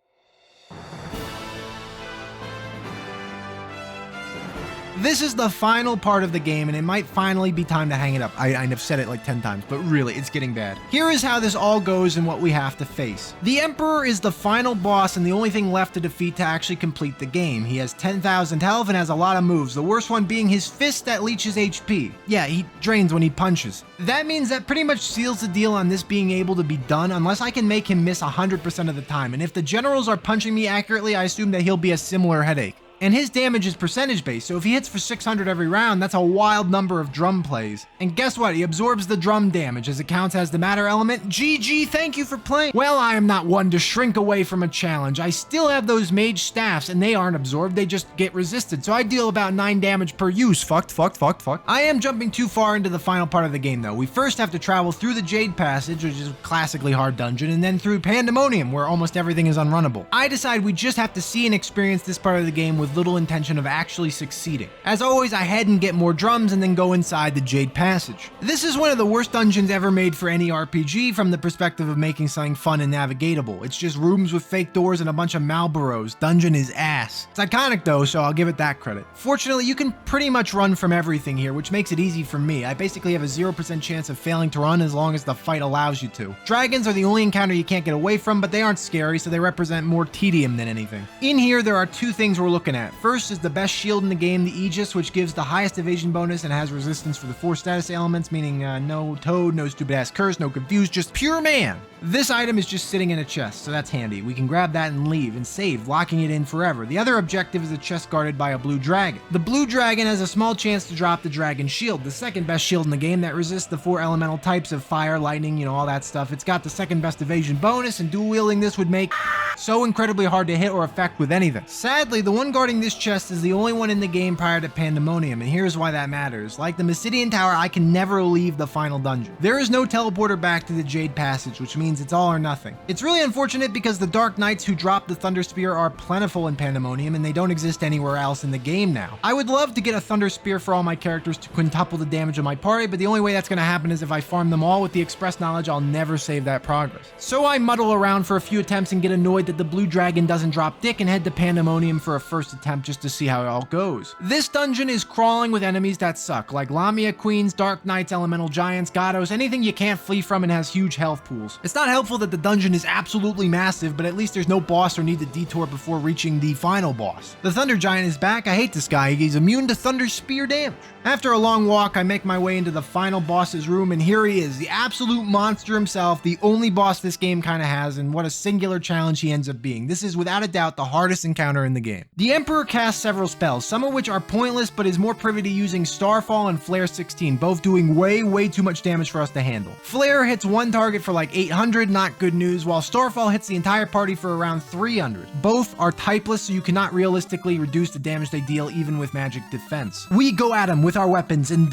This is the final part of the game, and it might finally be time to hang it up. I've said it like 10 times, but really, it's getting bad. Here is how this all goes and what we have to face. The Emperor is the final boss and the only thing left to defeat to actually complete the game. He has 10,000 health and has a lot of moves, the worst one being his fist that leeches HP. Yeah, he drains when he punches. That means that pretty much seals the deal on this being able to be done unless I can make him miss 100% of the time, and if the generals are punching me accurately, I assume that he'll be a similar headache. And his damage is percentage based, so if he hits for 600 every round, that's a wild number of drum plays. And guess what? He absorbs the drum damage as it counts as the matter element. GG, thank you for playing. Well, I am not one to shrink away from a challenge. I still have those mage staffs, and they aren't absorbed, they just get resisted. So I deal about 9 damage per use. Fucked. I am jumping too far into the final part of the game, though. We first have to travel through the Jade Passage, which is a classically hard dungeon, and then through Pandemonium, where almost everything is unrunnable. I decide we just have to see and experience this part of the game with with little intention of actually succeeding. As always, I head and get more drums and then go inside the Jade Passage. This is one of the worst dungeons ever made for any RPG from the perspective of making something fun and navigatable. It's just rooms with fake doors and a bunch of Malboros. Dungeon is ass. It's iconic though, so I'll give it that credit. Fortunately, you can pretty much run from everything here, which makes it easy for me. I basically have a 0% chance of failing to run as long as the fight allows you to. Dragons are the only encounter you can't get away from, but they aren't scary, so they represent more tedium than anything. In here, there are two things we're looking at. First is the best shield in the game, the Aegis, which gives the highest evasion bonus and has resistance for the 4 status elements, meaning no Toad, no stupid ass curse, no confused, just pure man. This item is just sitting in a chest, so that's handy. We can grab that and leave and save, locking it in forever. The other objective is a chest guarded by a blue dragon. The blue dragon has a small chance to drop the dragon shield, the second best shield in the game that resists the 4 elemental types of fire, lightning, all that stuff. It's got the second best evasion bonus, and dual wielding this would make so incredibly hard to hit or affect with anything. Sadly, the one guarding this chest is the only one in the game prior to Pandemonium, and here's why that matters. Like the Midian Tower, I can never leave the final dungeon. There is no teleporter back to the Jade Passage, which means it's all or nothing. It's really unfortunate because the Dark Knights who drop the Thunder Spear are plentiful in Pandemonium, and they don't exist anywhere else in the game now. I would love to get a Thunder Spear for all my characters to quintuple the damage of my party, but the only way that's going to happen is if I farm them all with the express knowledge I'll never save that progress. So I muddle around for a few attempts and get annoyed that the blue dragon doesn't drop dick and head to Pandemonium for a first attempt just to see how it all goes. This dungeon is crawling with enemies that suck, like Lamia Queens, Dark Knights, Elemental Giants, Gatos, anything you can't flee from and has huge health pools. It's not helpful that the dungeon is absolutely massive, but at least there's no boss or need to detour before reaching the final boss. The Thunder Giant is back. I hate this guy. He's immune to Thunder Spear damage. After a long walk, I make my way into the final boss's room, and here he is, the absolute monster himself, the only boss this game kind of has, and what a singular challenge he ends up being. This is without a doubt the hardest encounter in the game. The Emperor casts several spells, some of which are pointless, but is more privy to using Starfall and Flare 16, both doing way too much damage for us to handle. Flare hits one target for like 800, not good news, while Starfall hits the entire party for around 300. Both are typeless, so you cannot realistically reduce the damage they deal even with magic defense. We go at him with our weapons and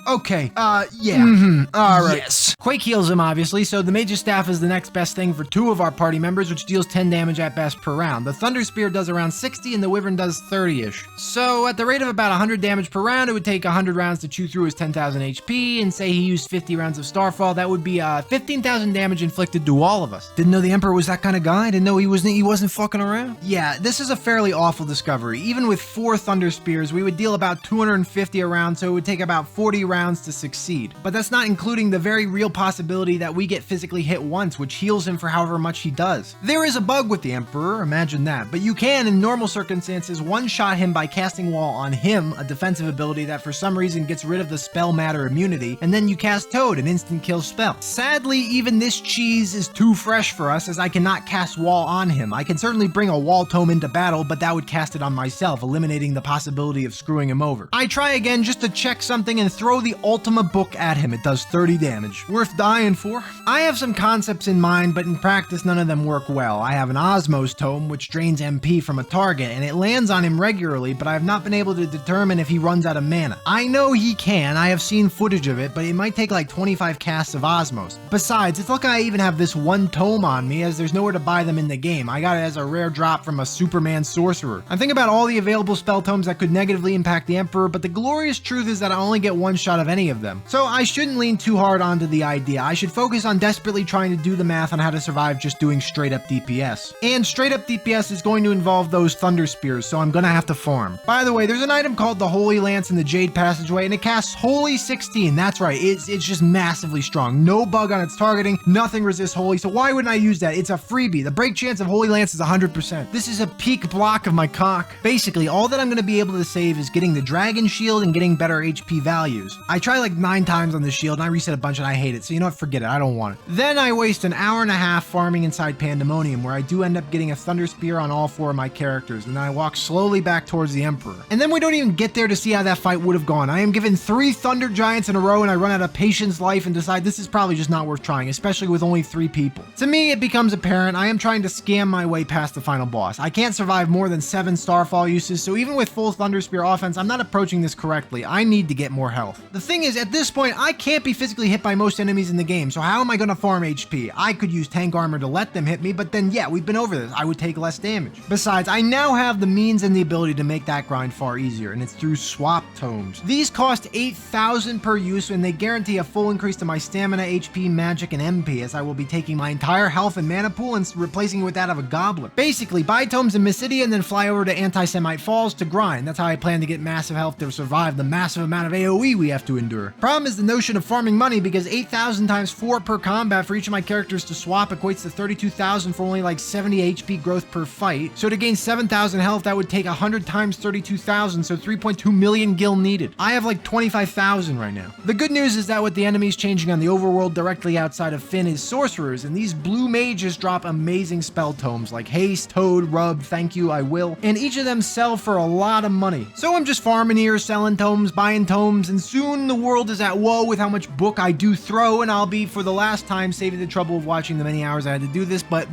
okay, yeah. Alright. Yes. Quake heals him, obviously, so the Mage's Staff is the next best thing for 2 of our party members, which deals 10 damage at best per round. The Thunder Spear does around 60 and the Wyvern does 30-ish. So at the rate of about 100 damage per round, it would take 100 rounds to chew through his 10,000 HP, and say he used 50 rounds of Starfall, that would be 15,000 damage inflicted to all of us. Didn't know the Emperor was that kind of guy? Didn't know he wasn't fucking around? Yeah, this is a fairly awful discovery. Even with 4 Thunder Spears, we would deal about 250 a round, so it would take about 40 rounds to succeed. But that's not including the very real possibility that we get physically hit once, which heals him for however much he does. There is a bug with the Emperor, imagine that, but you can, in normal circumstances, one-shot him by casting Wall on him, a defensive ability that for some reason gets rid of the spell matter immunity, and then you cast Toad, an instant kill spell. Sadly, even this cheese is too fresh for us, as I cannot cast Wall on him. I can certainly bring a Wall Tome into battle, but that would cast it on myself, eliminating the possibility of screwing him over. I try again just to check something and throw the Ultima Book at him. It does 30 damage. Worth dying for? I have some concepts in mind, but in practice none of them work well. I have an Osmos Tome, which drains MP from a target, and it lands on him regularly, but I have not been able to determine if he runs out of mana. I know he can, I have seen footage of it, but it might take like 25 casts of Osmos. Besides, it's lucky I even have this one tome on me, as there's nowhere to buy them in the game. I got it as a rare drop from a Superman sorcerer. I think about all the available spell tomes that could negatively impact the Emperor, but the glorious truth is that I only get one shot of any of them. So I shouldn't lean too hard onto the idea. I should focus on desperately trying to do the math on how to survive just doing straight up DPS. And straight up DPS is going to involve those Thunder Spears, so I'm gonna have to farm. By the way, there's an item called the Holy Lance in the Jade Passageway, and it casts Holy 16. That's right, it's just massively strong. No bug on its targeting, nothing resists Holy, so why wouldn't I use that? It's a freebie. The break chance of Holy Lance is 100%. This is a peak block of my cock. Basically, all that I'm gonna be able to save is getting the Dragon Shield and getting better HP values. I try like 9 times on the shield, and I reset a bunch and I hate it, so you know what, forget it, I don't want it. Then I waste an hour and a half farming inside Pandemonium, where I do end up getting a Thunder Spear on all 4 of my characters, and then I walk slowly back towards the Emperor. And then we don't even get there to see how that fight would have gone. I am given 3 Thunder Giants in a row, and I run out of patience, life, and decide this is probably just not worth trying, especially especially with only 3 people. To me, it becomes apparent I am trying to scam my way past the final boss. I can't survive more than 7 Starfall uses, so even with full Thunder Spear offense, I'm not approaching this correctly. I need to get more health. The thing is, at this point, I can't be physically hit by most enemies in the game, so how am I going to farm HP? I could use tank armor to let them hit me, but then yeah, we've been over this. I would take less damage. Besides, I now have the means and the ability to make that grind far easier, and it's through swap tomes. These cost 8,000 per use, and they guarantee a full increase to my stamina, HP, magic, and MP, as I will be taking my entire health and mana pool and replacing it with that of a goblin. Basically, buy tomes in Mysidia and then fly over to Anti-Semite Falls to grind. That's how I plan to get massive health to survive the massive amount of AoE we have to endure. Problem is the notion of farming money, because 8,000 times 4 per combat for each of my characters to swap equates to 32,000 for only like 70 HP growth per fight. So to gain 7,000 health, that would take 100 times 32,000, so 3.2 million gil needed. I have like 25,000 right now. The good news is that with the enemies changing on the overworld directly outside of Fynn is sorcerers, and these blue mages drop amazing spell tomes like Haste, Toad, Rub, Thank You, I Will, and each of them sell for a lot of money. So I'm just farming here, selling tomes, buying tomes, and soon the world is at woe with how much book I do throw, and I'll be, for the last time, saving the trouble of watching the many hours I had to do this, but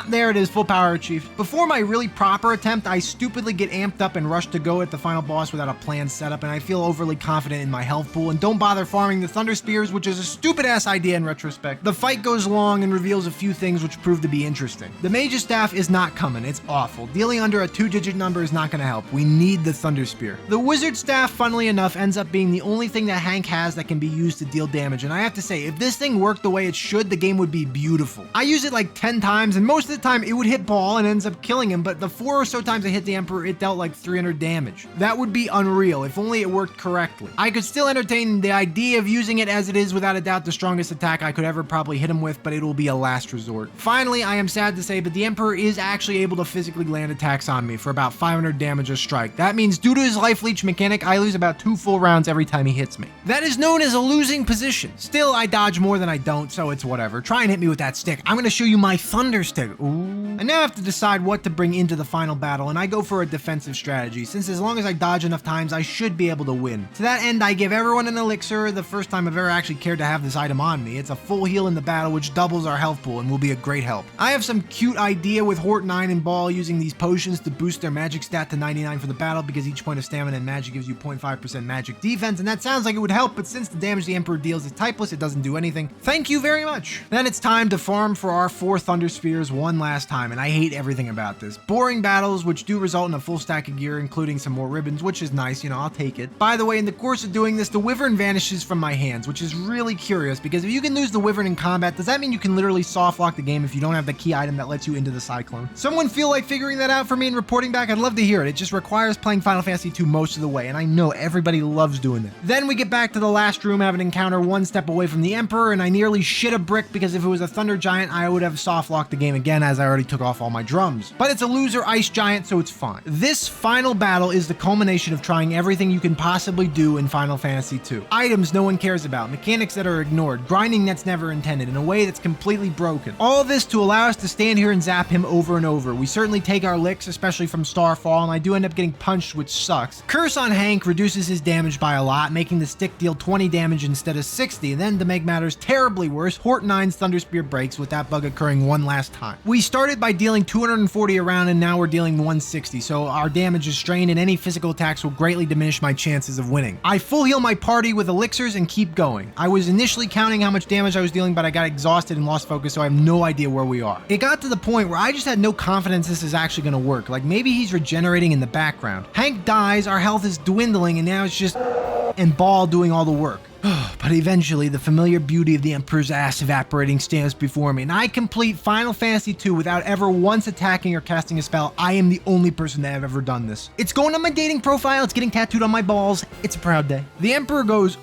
there it is, full power achieved. Before my really proper attempt, I stupidly get amped up and rush to go at the final boss without a planned setup, and I feel overly confident in my health pool and don't bother farming the Thunder Spears, which is a stupid ass idea in retrospect. The fight goes long and reveals a few things which prove to be interesting. The Mage's Staff is not coming, it's awful. Dealing under a 2-digit number is not going to help. We need the Thunder Spear. The Wizard Staff, funnily enough, ends up being the only thing that Hank has that can be used to deal damage, and I have to say, if this thing worked the way it should, the game would be beautiful. I use it like 10 times, and most of the time it would hit Paul and ends up killing him, but the 4 or so times I hit the Emperor, it dealt like 300 damage. That would be unreal, if only it worked correctly. I could still entertain the idea of using it, as it is without a doubt the strongest attack I could ever probably hit him with, but it will be a last resort. Finally, I am sad to say, but the Emperor is actually able to physically land attacks on me for about 500 damage a strike. That means due to his life leech mechanic, I lose about 2 full rounds every time he hits me. That is known as a losing position. Still, I dodge more than I don't, so it's whatever. Try and hit me with that stick. I'm gonna show you my Thunder Stick. Ooh. I now have to decide what to bring into the final battle, and I go for a defensive strategy, since as long as I dodge enough times, I should be able to win. To that end, I give everyone an elixir, the first time I've ever actually cared to have this item on me. It's a full heal in the battle, which doubles our health pool and will be a great help. I have some cute idea with Hort 9 and Ball using these potions to boost their magic stat to 99 for the battle, because each point of stamina and magic gives you 0.5% magic defense, and that sounds like it would help, but since the damage the Emperor deals is typeless, it doesn't do anything. Thank you very much. Then it's time to farm for our 4 Thunder Spears one last time, and I hate everything about this. Boring battles, which do result in a full stack of gear, including some more ribbons, which is nice, you know, I'll take it. By the way, in the course of doing this, the Wyvern vanishes from my hands, which is really curious, because if you can lose the Wyvern in combat, does that mean you can literally soft lock the game if you don't have the key item that lets you into the Cyclone? Someone feel like figuring that out for me and reporting back? I'd love to hear it. It just requires playing Final Fantasy II most of the way, and I know everybody loves doing that. Then we get back to the last room, have an encounter one step away from the Emperor, and I nearly shit a brick, because if it was a Thunder Giant, I would have soft locked the game again, as I already took off all my drums. But it's a loser Ice Giant, so it's fine. This final battle is the culmination of trying everything you can possibly do in Final Fantasy II. Items no one cares about, mechanics that are ignored, grinding that's never intended, in a way that's completely broken. All of this to allow us to stand here and zap him over and over. We certainly take our licks, especially from Starfall, and I do end up getting punched, which sucks. Curse on Hank reduces his damage by a lot, making the stick deal 20 damage instead of 60, and then to make matters terribly worse, Hort 9's Thunder Spear breaks, with that bug occurring one last time. We started by dealing 240 a round, and now we're dealing 160, so our damage is strained, and any physical attacks will greatly diminish my chances of winning. I full heal my party with elixirs and keep going. I was initially counting how much damage I was dealing, but I got exhausted and lost focus, so I have no idea where we are. It got to the point where I just had no confidence this is actually gonna work, like maybe he's regenerating in the background. Hank dies, our health is dwindling, and now it's just and Ball doing all the work. But eventually, the familiar beauty of the Emperor's ass evaporating stands before me, and I complete Final Fantasy II without ever once attacking or casting a spell. I am the only person to have ever done this. It's going on my dating profile, it's getting tattooed on my balls. It's a proud day. The Emperor goes,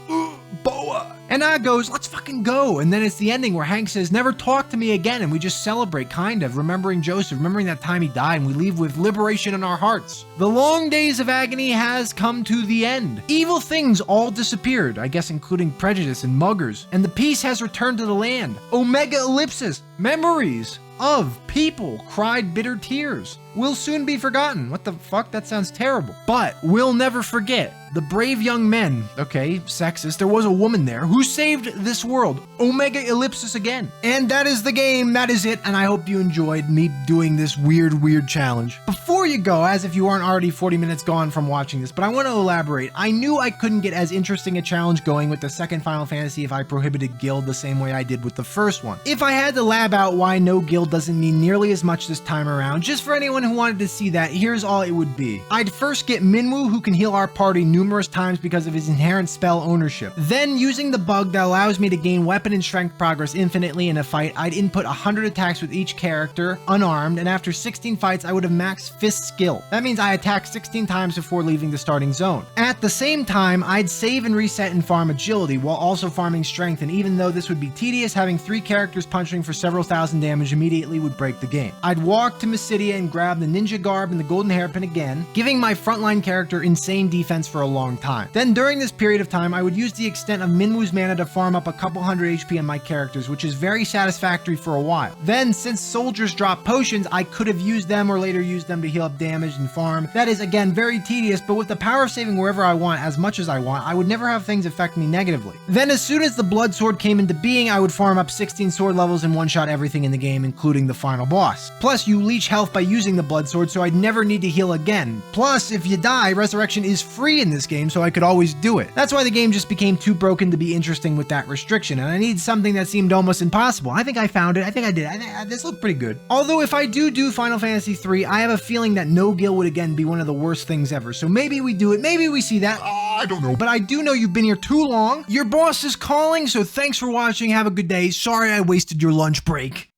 Boa! And I goes, let's fucking go. And then it's the ending where Hank says, never talk to me again. And we just celebrate, kind of, remembering Joseph, remembering that time he died, and we leave with liberation in our hearts. The long days of agony has come to the end. Evil things all disappeared, I guess including prejudice and muggers. And the peace has returned to the land. Omega Ellipsis, memories of people cried bitter tears. will soon be forgotten. What the fuck? That sounds terrible. But we'll never forget the brave young men, okay, sexist, there was a woman there who saved this world, Omega Ellipsis again. And that is the game, that is it, and I hope you enjoyed me doing this weird challenge. Before you go, as if you aren't already 40 minutes gone from watching this, but I want to elaborate. I knew I couldn't get as interesting a challenge going with the second Final Fantasy if I prohibited guild the same way I did with the first one. If I had to lab out why no guild doesn't mean nearly as much this time around, just for anyone who wanted to see that, here's all it would be. I'd first get Minwoo, who can heal our party numerous times because of his inherent spell ownership. Then, using the bug that allows me to gain weapon and strength progress infinitely in a fight, I'd input 100 attacks with each character, unarmed, and after 16 fights, I would have maxed fist skill. That means I attack 16 times before leaving the starting zone. At the same time, I'd save and reset and farm agility, while also farming strength, and even though this would be tedious, having 3 characters punching for several thousand damage immediately would break the game. I'd walk to Mysidia and grab the ninja garb and the golden hairpin again, giving my frontline character insane defense for a long time. Then during this period of time, I would use the extent of Minwoo's mana to farm up a couple hundred HP on my characters, which is very satisfactory for a while. Then, since soldiers drop potions, I could have used them or later used them to heal up damage and farm. That is, again, very tedious, but with the power of saving wherever I want, as much as I want, I would never have things affect me negatively. Then as soon as the blood sword came into being, I would farm up 16 sword levels and one-shot everything in the game, including the final boss. Plus, you leech health by using the blood sword, so I'd never need to heal again. Plus, if you die, resurrection is free in this game, so I could always do it. That's why the game just became too broken to be interesting with that restriction, and I needed something that seemed almost impossible. I think I found it. I think I did. This looked pretty good. Although if I do Final Fantasy 3, I have a feeling that no guild would again be one of the worst things ever. So maybe we do it. Maybe we see that. I don't know. But I do know you've been here too long. Your boss is calling, so thanks for watching. Have a good day. Sorry I wasted your lunch break.